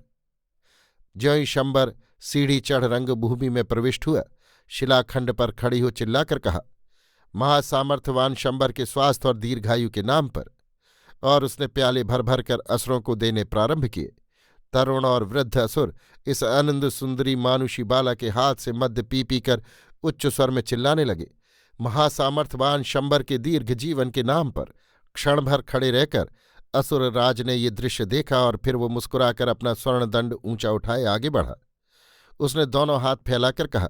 [SPEAKER 1] ज्यों ही शंबर सीढ़ी चढ़ रंगभूमि में प्रविष्ट हुआ, शिलाखंड पर खड़ी हो चिल्लाकर कहा, महासामर्थ्यवान शंबर के स्वास्थ्य और दीर्घायु के नाम पर। और उसने प्याले भर भर कर असुरों को देने प्रारंभ किए। तरुण और वृद्ध असुर इस आनंद सुंदरी मानुषी बाला के हाथ से मद्य पी पी कर उच्च स्वर में चिल्लाने लगे। महासामर्थ्यवान शंबर के दीर्घ जीवन के नाम पर क्षण भर खड़े रहकर असुर राज ने ये दृश्य देखा और फिर वो मुस्कुराकर अपना स्वर्ण दंड ऊंचा उठाए आगे बढ़ा। उसने दोनों हाथ फैलाकर कहा,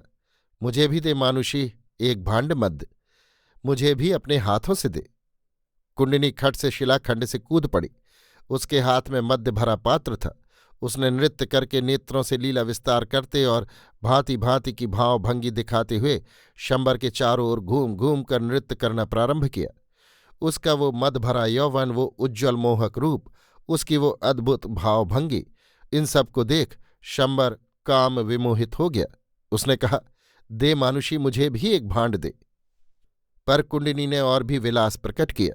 [SPEAKER 1] मुझे भी दे मानुषी एक भांड मद्य, मुझे भी अपने हाथों से दे। कुंडिनी खट से शिलाखंड से कूद पड़ी। उसके हाथ में मद्य भरा पात्र था। उसने नृत्य करके नेत्रों से लीला विस्तार करते और भांति भांति की भाव भंगी दिखाते हुए शंबर के चारों ओर घूम घूम कर नृत्य करना प्रारंभ किया। उसका वो मद भरा यौवन, वो उज्ज्वल मोहक रूप, उसकी वो अद्भुत भावभंगी, इन सब को देख शंबर काम विमोहित हो गया। उसने कहा, दे मानुषी, मुझे भी एक भांड दे। पर कुंडिनी ने और भी विलास प्रकट किया।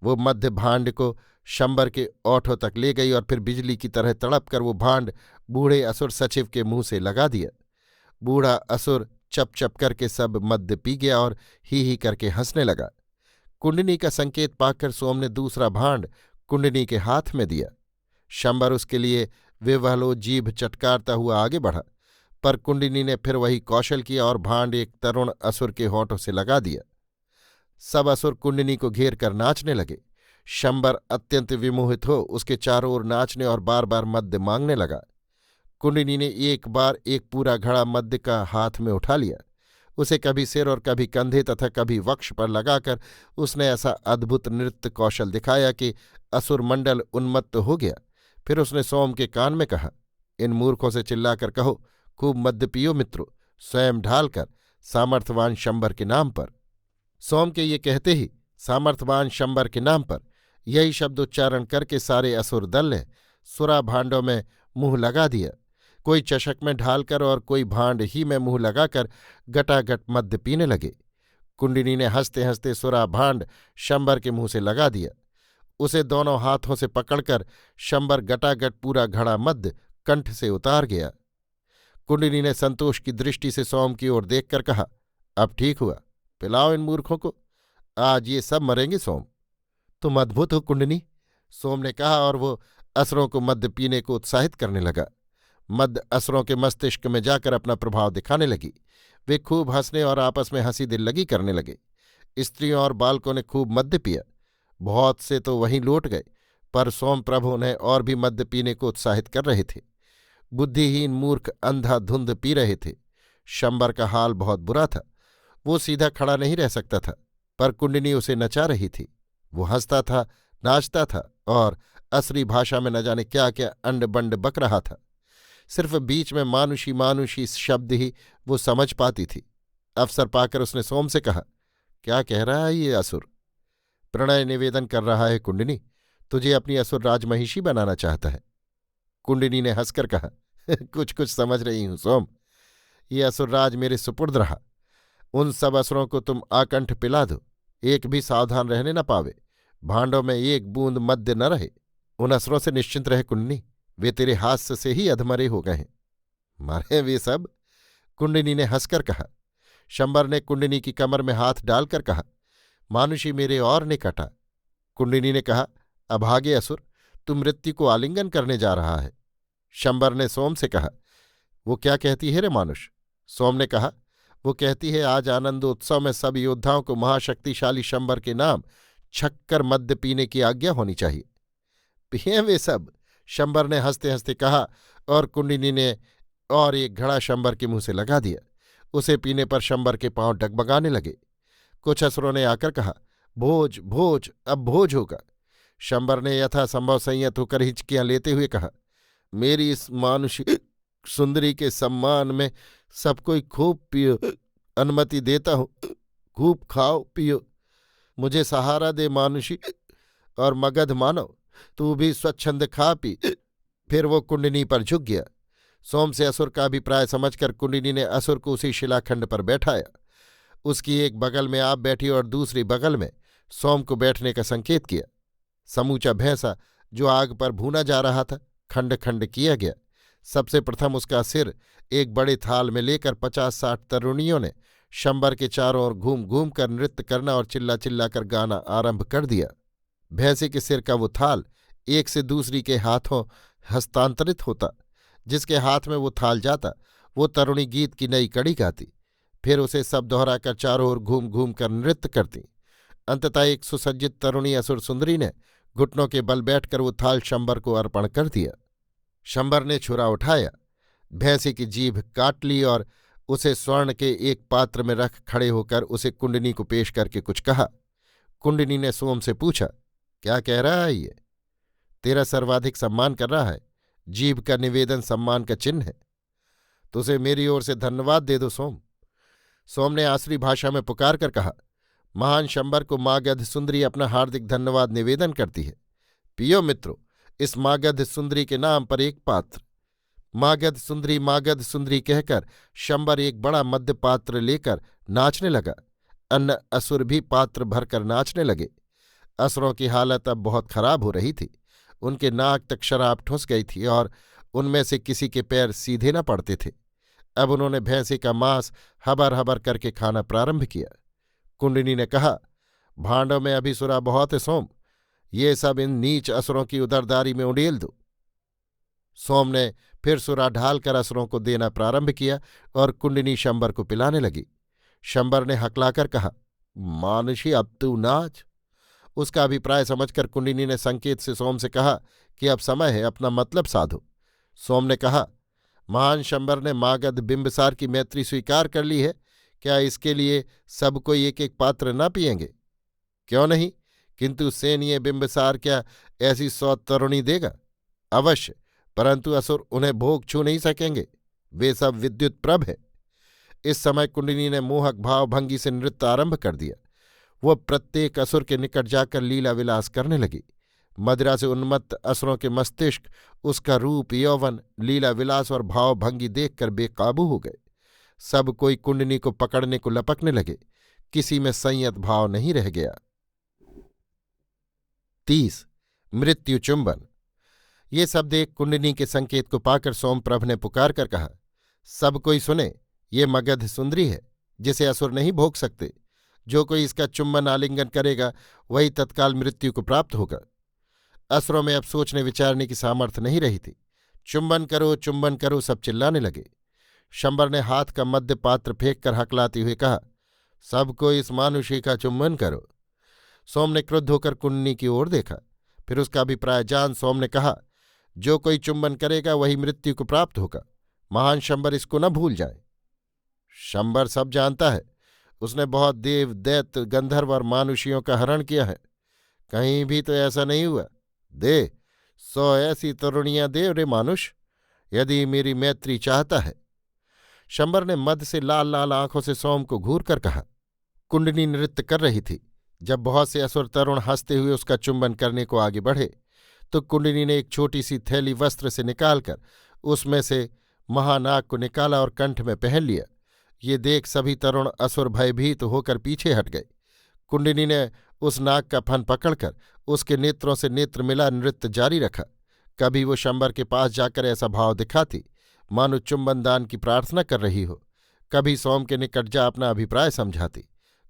[SPEAKER 1] वो मध्य भांड को शंबर के ओठों तक ले गई और फिर बिजली की तरह तड़प कर वो भांड बूढ़े असुर सचिव के मुंह से लगा दिया। बूढ़ा असुर चप चप करके सब मद्य पी गया और ही करके हंसने लगा। कुंडिनी का संकेत पाकर सोम ने दूसरा भांड कुंडिनी के हाथ में दिया। शंबर उसके लिए विवहलो जीभ चटकारता हुआ आगे बढ़ा, पर कुंडिनी ने फिर वही कौशल किया और भांड एक तरुण असुर के होंठों से लगा दिया। सब असुर कुंडिनी को घेर कर नाचने लगे। शंबर अत्यंत विमोहित हो उसके चारों ओर नाचने और बार बार मद्य मांगने लगा। कुंडिनी ने एक बार एक पूरा घड़ा मद्य का हाथ में उठा लिया। उसे कभी सिर और कभी कंधे तथा कभी वक्ष पर लगाकर उसने ऐसा अद्भुत नृत्य कौशल दिखाया कि असुर मंडल उन्मत्त हो गया। फिर उसने सोम के कान में कहा, इन मूर्खों से चिल्लाकर कहो, खूब मद्य पियो मित्रों, स्वयं ढालकर सामर्थ्यवान शंबर के नाम पर। सोम के ये कहते ही सामर्थ्यवान शंबर के नाम पर यही शब्द उच्चारण करके सारे असुर दल ने सुरा भांडों में मुंह लगा दिया। कोई चषक में ढालकर और कोई भांड ही में मुंह लगाकर गटागट मद्य पीने लगे। कुंडिनी ने हंसते हंसते सुरा भांड शंबर के मुंह से लगा दिया। उसे दोनों हाथों से पकड़कर शंबर गटागट पूरा घड़ा मद्य कंठ से उतार गया। कुंडिनी ने संतोष की दृष्टि से सोम की ओर देखकर कहा, अब ठीक हुआ, पिलाओ इन मूर्खों को, आज ये सब मरेंगे। सोम, तुम अद्भुत हो कुंडिनी, सोम ने कहा और वो असुरों को मद्य पीने को उत्साहित करने लगा। मद्य असुरों के मस्तिष्क में जाकर अपना प्रभाव दिखाने लगी। वे खूब हंसने और आपस में हंसी दिल लगी करने लगे। स्त्रियों और बालकों ने खूब मद्य पिया। बहुत से तो वहीं लौट गए, पर सोम प्रभु ने और भी मद्य पीने को उत्साहित कर रहे थे। बुद्धिहीन मूर्ख अंधाधुंध पी रहे थे। शंबर का हाल बहुत बुरा था। वो सीधा खड़ा नहीं रह सकता था, पर कुंडिनी उसे नचा रही थी। वो हंसता था, नाचता था और असरी भाषा में न जाने क्या क्या अंड बंड बक रहा था। सिर्फ बीच में मानुषी मानुषी शब्द ही वो समझ पाती थी। अवसर पाकर उसने सोम से कहा, क्या कह रहा है ये असुर? प्रणय निवेदन कर रहा है कुंडिनी, तुझे अपनी असुर राजमहिषी बनाना चाहता है। कुंडिनी ने हंसकर कहा, कुछ कुछ समझ रही हूं सोम, ये असुरराज मेरे सुपुर्द रहा। उन सब असुरों को तुम आकंठ पिला दो, एक भी सावधान रहने न पावे, भांडों में एक बूंद मद्य न रहे। उन असुरों से निश्चिंत रहे कुंडिनी, वे तेरे हास्य से ही अधमरे हो गए हैं। मारे वे सब? कुंडिनी ने हंसकर कहा। शंबर ने कुंडिनी की कमर में हाथ डालकर कहा, मानुषी मेरे और ने कटा। कुंडिनी ने कहा, अभागे असुर, तू मृत्यु को आलिंगन करने जा रहा है। शंबर ने सोम से कहा, वो क्या कहती है रे मानुष? सोम ने कहा, वो कहती है आज आनंदोत्सव में सब योद्धाओं को महाशक्तिशाली शंबर के नाम छक्कर मद्य पीने की आज्ञा होनी चाहिए। पिए वे सब? शंबर ने हंसते हंसते कहा और कुंडिनी ने और एक घड़ा शंबर के मुंह से लगा दिया। उसे पीने पर शंबर के पांव डगमगाने लगे। कुछ असुरों ने आकर कहा, भोज भोज, अब भोज होगा। शंबर ने यथासंभव संयत होकर हिचकियां लेते हुए कहा, मेरी इस मानुषी सुंदरी के सम्मान में सब कोई खूब पियो अनुमति देता हूं, खूब खाओ पियो, मुझे सहारा दे मानुषी और मगध मानो, तू भी स्वच्छंद खा पी। फिर वो कुंडिनी पर झुक गया। सोम से असुर का अभिप्राय समझकर कुंडिनी ने असुर को उसी शिलाखंड पर बैठाया। उसकी एक बगल में आप बैठी और दूसरी बगल में सोम को बैठने का संकेत किया। समूचा भैंसा जो आग पर भूना जा रहा था खंड खंड किया गया। सबसे प्रथम उसका सिर एक बड़े थाल में लेकर 50-60 तरुणियों ने शंबर के चारों ओर घूम घूम कर नृत्य करना और चिल्ला चिल्ला कर गाना आरंभ कर दिया। भैंसे के सिर का वो थाल एक से दूसरी के हाथों हस्तांतरित होता। जिसके हाथ में वो थाल जाता वो तरुणी गीत की नई कड़ी गाती, फिर उसे सब दोहराकर चारों ओर घूम घूम कर नृत्य करती। अंततः एक सुसज्जित तरुणी असुर सुंदरी ने घुटनों के बल बैठकर वो थाल शंबर को अर्पण कर दिया। शंबर ने छुरा उठाया, भैंसे की जीभ काट ली और उसे स्वर्ण के एक पात्र में रख खड़े होकर उसे कुंडनी को पेश करके कुछ कहा। कुंडनी ने सोम से पूछा, क्या कह रहा है ये? तेरा सर्वाधिक सम्मान कर रहा है। जीभ का निवेदन सम्मान का चिन्ह है। तुझे मेरी ओर से धन्यवाद दे दो सोम। सोम ने आसुरी भाषा में पुकार कर कहा, महान शंबर को मागध सुंदरी अपना हार्दिक धन्यवाद निवेदन करती है। पियो मित्रों, इस मागध सुंदरी के नाम पर एक पात्र। मागध सुंदरी कहकर शंबर एक बड़ा मध्य पात्र लेकर नाचने लगा। अन्य असुर भी पात्र भरकर नाचने लगे। असुरों की हालत अब बहुत खराब हो रही थी। उनके नाक तक शराब ठुस गई थी और उनमें से किसी के पैर सीधे न पड़ते थे। अब उन्होंने भैंसे का मांस हबर हबर करके खाना प्रारंभ किया। कुंडनी ने कहा, भांडों में अभी सुरा बहुत है सोम, ये सब इन नीच असुरों की उदरदारी में उड़ेल दो। सोम ने फिर सुरा ढालकर असुरों को देना प्रारंभ किया और कुंडनी शंबर को पिलाने लगी। शंबर ने हकलाकर कहा, मानुषी अब तू नाच। उसका अभिप्राय समझकर कुंडनी ने संकेत से सोम से कहा कि अब समय है, अपना मतलब साधो। सोम ने कहा, महान शंबर ने मागध बिंबसार की मैत्री स्वीकार कर ली है, क्या इसके लिए सब कोई एक एक पात्र न पिएंगे? क्यों नहीं, किंतु सेनीय बिंबसार क्या ऐसी 100 तरुणी देगा? अवश्य, परंतु असुर उन्हें भोग छू नहीं सकेंगे, वे सब विद्युत प्रभ है। इस समय कुंडनी ने मोहक भाव भंगी से नृत्य आरंभ कर दिया। वो प्रत्येक असुर के निकट जाकर लीला विलास करने लगी। मदिरा से उन्मत्त असुरों के मस्तिष्क उसका रूप, यौवन, लीला विलास और भाव भंगी देखकर बेकाबू हो गए। सब कोई कुंडनी को पकड़ने को लपकने लगे। किसी में संयत भाव नहीं रह गया। 30 मृत्यु चुंबन। ये सब देख कुंडनी के संकेत को पाकर सोमप्रभ ने पुकार कर कहा, सब कोई सुने, ये मगध सुंदरी है जिसे असुर नहीं भोग सकते। जो कोई इसका चुंबन आलिंगन करेगा वही तत्काल मृत्यु को प्राप्त होगा। असुरों में अब सोचने विचारने की सामर्थ्य नहीं रही थी। चुंबन करो सब चिल्लाने लगे। शंबर ने हाथ का मध्य पात्र फेंक कर हकलाते हुए कहा, सबको इस मानुषी का चुंबन करो। सोम ने क्रुद्ध होकर कुंडनी की ओर देखा। फिर उसका अभिप्राय जान सोम ने कहा, जो कोई चुंबन करेगा वही मृत्यु को प्राप्त होगा। महान शंबर इसको न भूल जाए। शंबर सब जानता है, उसने बहुत देव, दैत्य, गंधर्व और मानुषियों का हरण किया है। कहीं भी तो ऐसा नहीं हुआ। दे 100 ऐसी तरुणियां दे रे मानुष, यदि मेरी मैत्री चाहता है। शंबर ने मद से लाल लाल आंखों से सोम को घूर कर कहा। कुंडनी नृत्य कर रही थी। जब बहुत से असुर तरुण हंसते हुए उसका चुंबन करने को आगे बढ़े तो कुंडनी ने एक छोटी सी थैली वस्त्र से निकालकर उसमें से महानाग को निकाला और कंठ में पहन लिया। ये देख सभी तरुण असुर भयभीत होकर पीछे हट गए। कुंडनी ने उस नाग का फन पकड़कर उसके नेत्रों से नेत्र मिला नृत्य जारी रखा। कभी वो शंबर के पास जाकर ऐसा भाव दिखाती मानो चुंबन दान की प्रार्थना कर रही हो, कभी सोम के निकट जा अपना अभिप्राय समझाती,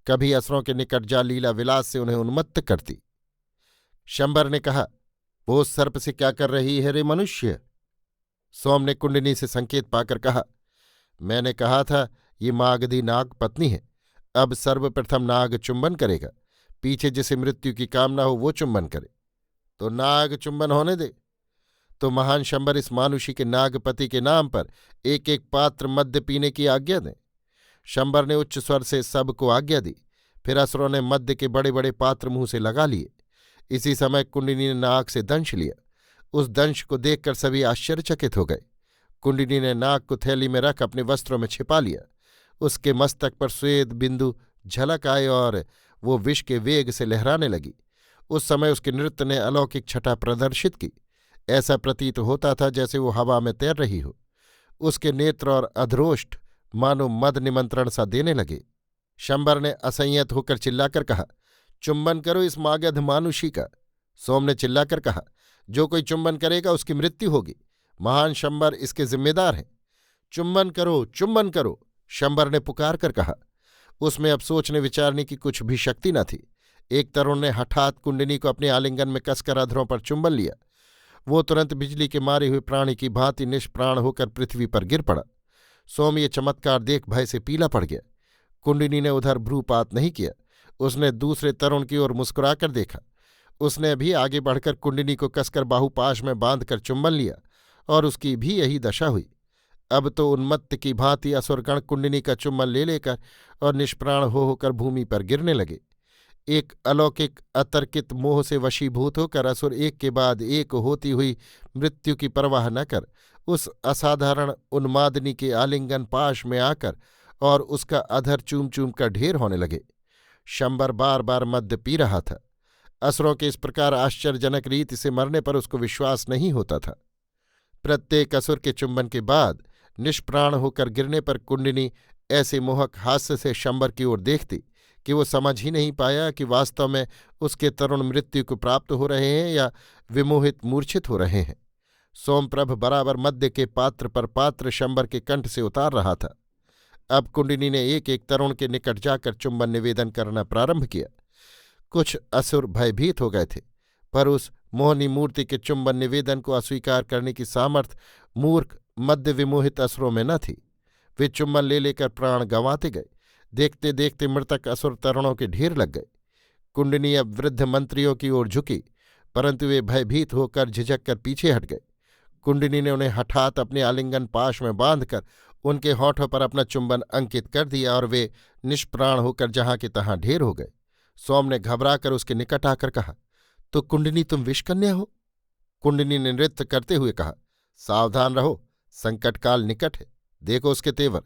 [SPEAKER 1] कभी असुरों के निकट जा लीला विलास से उन्हें उन्मत्त करती। शंबर ने कहा, वो सर्प से क्या कर रही है रे मनुष्य? सोम ने कुंडनी से संकेत पाकर कहा, मैंने कहा था ये मागधी नाग पत्नी है। अब सर्वप्रथम नाग चुंबन करेगा, पीछे जिसे मृत्यु की कामना हो वो चुंबन करे। तो नाग चुंबन होने दे। तो महान शंबर इस मानुषी के नागपति के नाम पर एक एक पात्र मद्य पीने की आज्ञा दें। शंबर ने उच्च स्वर से सबको आज्ञा दी। फिर असुरों ने मद्य के बड़े बड़े पात्र मुंह से लगा लिए। इसी समय कुंडनी ने नाग से दंश लिया। उस दंश को देखकर सभी आश्चर्यचकित हो गए। कुंडनी ने नाग को थैली में रख अपने वस्त्रों में छिपा लिया। उसके मस्तक पर श्वेत बिंदु झलक आए और वो विष के वेग से लहराने लगी। उस समय उसके नृत्य ने अलौकिक छटा प्रदर्शित की। ऐसा प्रतीत होता था जैसे वो हवा में तैर रही हो। उसके नेत्र और अधरोष्ठ मानो मद निमंत्रण सा देने लगे। शंबर ने असंयत होकर चिल्लाकर कहा, चुंबन करो इस मागध मानुषी का। सोम ने चिल्लाकर कहा, जो कोई चुंबन करेगा उसकी मृत्यु होगी। महान शंबर इसके जिम्मेदार हैं। चुंबन करो, चुंबन करो, शंबर ने पुकार कर कहा। उसमें अब सोचने विचारने की कुछ भी शक्ति न थी। एक तरुण ने हठात कुंडनी को अपने आलिंगन में कसकर अधरों पर चुंबन लिया। वो तुरंत बिजली के मारे हुए प्राणी की भांति निष्प्राण होकर पृथ्वी पर गिर पड़ा। सोम ये चमत्कार देख भय से पीला पड़ गया। कुंडनी ने उधर भ्रूपात नहीं किया। उसने दूसरे तरुण की ओर मुस्कुराकर देखा। उसने भी आगे बढ़कर कुंडनी को कसकर बाहुपाश में बांधकर चुंबन लिया और उसकी भी यही दशा हुई। अब तो उन्मत्त की भांति असुरगण कुंडनी का चुंबन ले लेकर और निष्प्राण होकर भूमि पर गिरने लगे। एक अलौकिक अतर्कित मोह से वशीभूत होकर असुर एक के बाद एक होती हुई मृत्यु की परवाह न कर उस असाधारण उन्मादनी के आलिंगन पाश में आकर और उसका अधर चूम चूम कर ढेर होने लगे। शंबर बार बार मद्य पी रहा था। असुरों के इस प्रकार आश्चर्यजनक रीति से मरने पर उसको विश्वास नहीं होता था। प्रत्येक असुर के चुंबन के बाद निष्प्राण होकर गिरने पर कुंडनी ऐसे मोहक हास्य से शंबर की ओर देखती कि वो समझ ही नहीं पाया कि वास्तव में उसके तरुण मृत्यु को प्राप्त हो रहे हैं या विमोहित मूर्छित हो रहे हैं। सोमप्रभ बराबर मद्य के पात्र पर पात्र शंबर के कंठ से उतार रहा था। अब कुंडनी ने एक एक तरुण के निकट जाकर चुंबन निवेदन करना प्रारंभ किया। कुछ असुर भयभीत हो गए थे, पर उस मोहनी मूर्ति के चुंबन निवेदन को अस्वीकार करने की सामर्थ्य मूर्ख मद्य विमोहित असुरों में न थी। वे चुंबन ले लेकर प्राण गंवाते गए। देखते देखते मृतक असुर तरुणों के ढेर लग गए। कुंडनी अब वृद्ध मंत्रियों की ओर झुकी, परंतु वे भयभीत होकर झिझक कर पीछे हट गए। कुंडनी ने उन्हें हठात अपने आलिंगन पाश में बांधकर उनके होठों पर अपना चुंबन अंकित कर दिया और वे निष्प्राण होकर जहां के तहां ढेर हो गए। सोम ने घबराकर उसके निकट आकर कहा, तो कुंडनी तुम विषकन्या हो? कुंडनी ने नृत्य करते हुए कहा, सावधान रहो, संकटकाल निकट है, देखो उसके तेवर।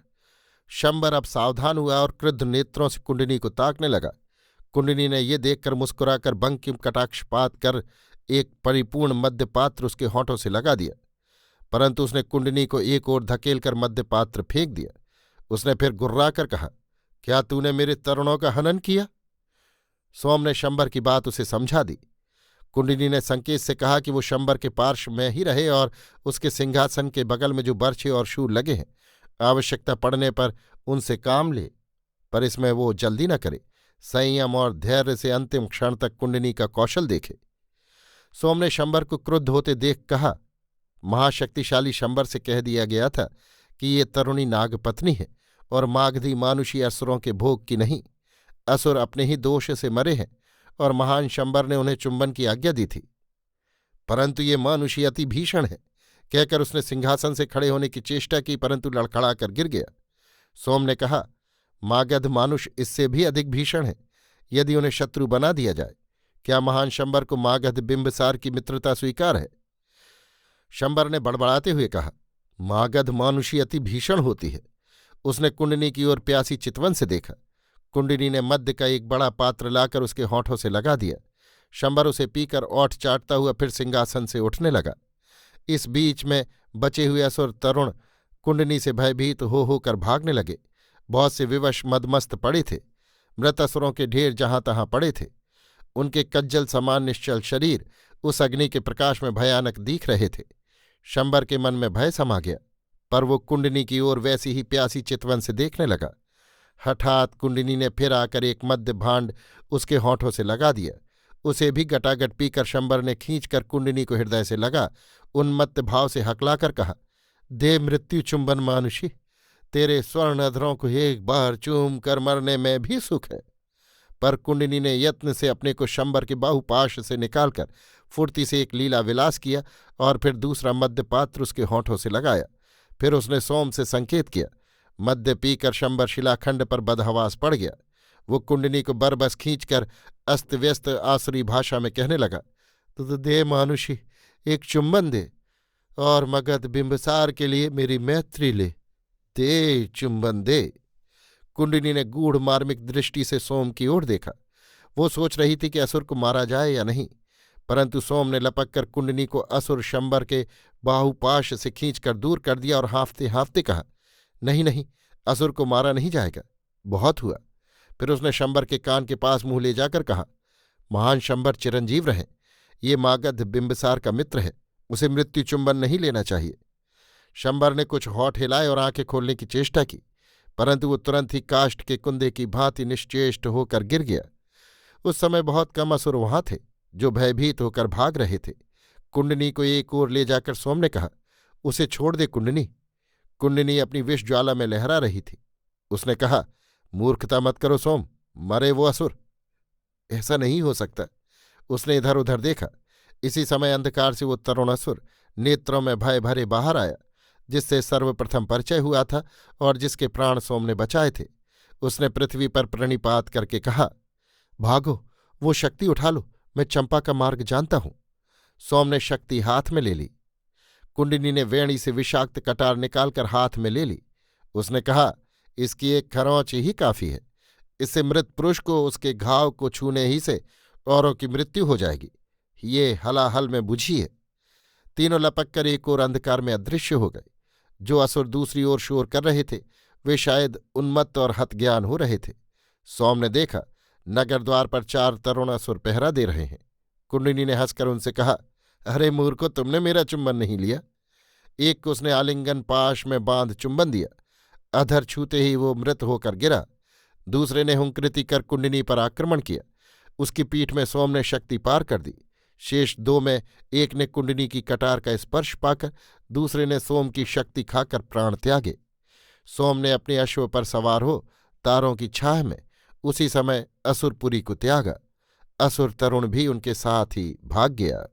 [SPEAKER 1] शंबर अब सावधान हुआ और क्रुद्ध नेत्रों से कुंडनी को ताकने लगा। कुंडनी ने ये देखकर मुस्कुराकर बंकिम कटाक्षपात कर एक परिपूर्ण मद्यपात्र उसके होठों से लगा दिया, परंतु उसने कुंडनी को एक ओर धकेलकर मद्यपात्र फेंक दिया। उसने फिर गुर्राकर कहा, क्या तूने मेरे तरुणों का हनन किया? सोम ने शंबर की बात उसे समझा दी। कुंडनी ने संकेत से कहा कि वो शंबर के पार्श्व में ही रहे और उसके सिंहासन के बगल में जो बर्छे और शूल लगे हैं, आवश्यकता पड़ने पर उनसे काम ले, पर इसमें वो जल्दी न करे। संयम और धैर्य से अंतिम क्षण तक कुंडनी का कौशल देखे। सोम ने शंबर को क्रुद्ध होते देख कहा, महाशक्तिशाली शंबर से कह दिया गया था कि ये तरुणी नागपत्नी है और मागधी मानुषी असुरों के भोग की नहीं। असुर अपने ही दोष से मरे हैं और महान शंबर ने उन्हें चुंबन की आज्ञा दी थी, परंतु ये मानुषी अति भीषण है, कहकर उसने सिंहासन से खड़े होने की चेष्टा की, परंतु लड़खड़ाकर गिर गया। सोम ने कहा, मागध मानुष इससे भी अधिक भीषण है। यदि उन्हें शत्रु बना दिया जाए, क्या महान शंबर को मागध बिंबसार की मित्रता स्वीकार है? शंबर ने बड़बड़ाते हुए कहा, मागध मानुषी अति भीषण होती है। उसने कुंडनी की ओर प्यासी चितवन से देखा। कुंडनी ने मद्य का एक बड़ा पात्र लाकर उसके होठों से लगा दिया। शंबर उसे पीकर ओठ चाटता हुआ फिर सिंहासन से उठने लगा। इस बीच में बचे हुए असुर तरुण कुंडनी से भयभीत हो होकर भागने लगे। बहुत से विवश मदमस्त पड़े थे। मृत असुरों के ढेर जहां तहां पड़े थे। उनके कज्जल समान निश्चल शरीर उस अग्नि के प्रकाश में भयानक दिख रहे थे। शंबर के मन में भय समा गया, पर वो कुंडनी की ओर वैसी ही प्यासी चितवन से देखने लगा। हठात कुंडनी ने फिर आकर एक मद्य भांड उसके होठों से लगा दिया। उसे भी गटागट पीकर शंबर ने खींचकर कुंडनी को हृदय से लगा उन्मत्त भाव से हकलाकर कहा, दे मृत्यु चुंबन मानुषी, तेरे स्वर्ण अधरों को एक बार चूम कर मरने में भी सुख है। पर कुंडनी ने यत्न से अपने को शंबर के बाहुपाश से निकालकर फुर्ती से एक लीला विलास किया और फिर दूसरा मद्यपात्र उसके होठों से लगाया। फिर उसने सोम से संकेत किया। मद्य पीकर शंबर शिलाखंड पर बदहवास पड़ गया। वो कुंडनी को बरबस खींचकर अस्त व्यस्त आसुरी भाषा में कहने लगा, तो दे मानुषी, एक चुंबन दे और मगध बिंबसार के लिए मेरी मैत्री ले, दे चुंबन दे। कुंडिनी ने गूढ़ मार्मिक दृष्टि से सोम की ओर देखा। वो सोच रही थी कि असुर को मारा जाए या नहीं, परंतु सोम ने लपक कर कुंडिनी को असुर शंबर के बाहुपाश से खींचकर दूर कर दिया और हाँफते हाँफते कहा, नहीं नहीं, असुर को मारा नहीं जाएगा, बहुत हुआ। फिर उसने शंबर के कान के पास मुंह ले जाकर कहा, महान शंबर चिरंजीव रहें, ये मागध बिंबसार का मित्र है, उसे मृत्यु चुंबन नहीं लेना चाहिए। शंबर ने कुछ होठ हिलाए और आंखें खोलने की चेष्टा की, परंतु वो तुरंत ही काष्ठ के कुंदे की भांति निश्चेष्ट होकर गिर गया। उस समय बहुत कम असुर वहां थे जो भयभीत होकर भाग रहे थे। कुंडनी को एक ओर ले जाकर सोम ने कहा, उसे छोड़ दे कुंडनी। कुंडनी अपनी विष ज्वाला में लहरा रही थी। उसने कहा, मूर्खता मत करो सोम, मरे वो असुर। ऐसा नहीं हो सकता। उसने इधर उधर देखा। इसी समय अंधकार से वो तरुण असुर नेत्रों में भय भरे बाहर आया, जिससे सर्वप्रथम परिचय हुआ था और जिसके प्राण सोम ने बचाए थे। उसने पृथ्वी पर प्रणिपात करके कहा, भागो, वो शक्ति उठा लो, मैं चंपा का मार्ग जानता हूं। सोम ने शक्ति हाथ में ले ली। कुंडिनी ने वेणी से विषाक्त कटार निकालकर हाथ में ले ली। उसने कहा, इसकी एक खरोंच ही काफी है, इससे मृत पुरुष को उसके घाव को छूने ही से औरों की मृत्यु हो जाएगी। ये हलाहल में बुझी है। तीनों लपक कर एक ओर अंधकार में अदृश्य हो गए। जो असुर दूसरी ओर शोर कर रहे थे वे शायद उन्मत्त और हतज्ञान हो रहे थे। सोम ने देखा, नगर द्वार पर 4 तरुण असुर पहरा दे रहे हैं। कुंडिनी ने हंसकर उनसे कहा, अरे मूर्खो, तुमने मेरा चुंबन नहीं लिया। एक को उसने आलिंगन पाश में बांध चुंबन दिया, अधर छूते ही वो मृत होकर गिरा। दूसरे ने हुंकृति कर कुंडिनी पर आक्रमण किया, उसकी पीठ में सोम ने शक्ति पार कर दी। शेष 2 में एक ने कुंडिनी की कटार का स्पर्श पाकर, दूसरे ने सोम की शक्ति खाकर प्राण त्यागे। सोम ने अपने अश्व पर सवार हो तारों की छाह में उसी समय असुरपुरी को त्यागा। असुर तरुण भी उनके साथ ही भाग गया।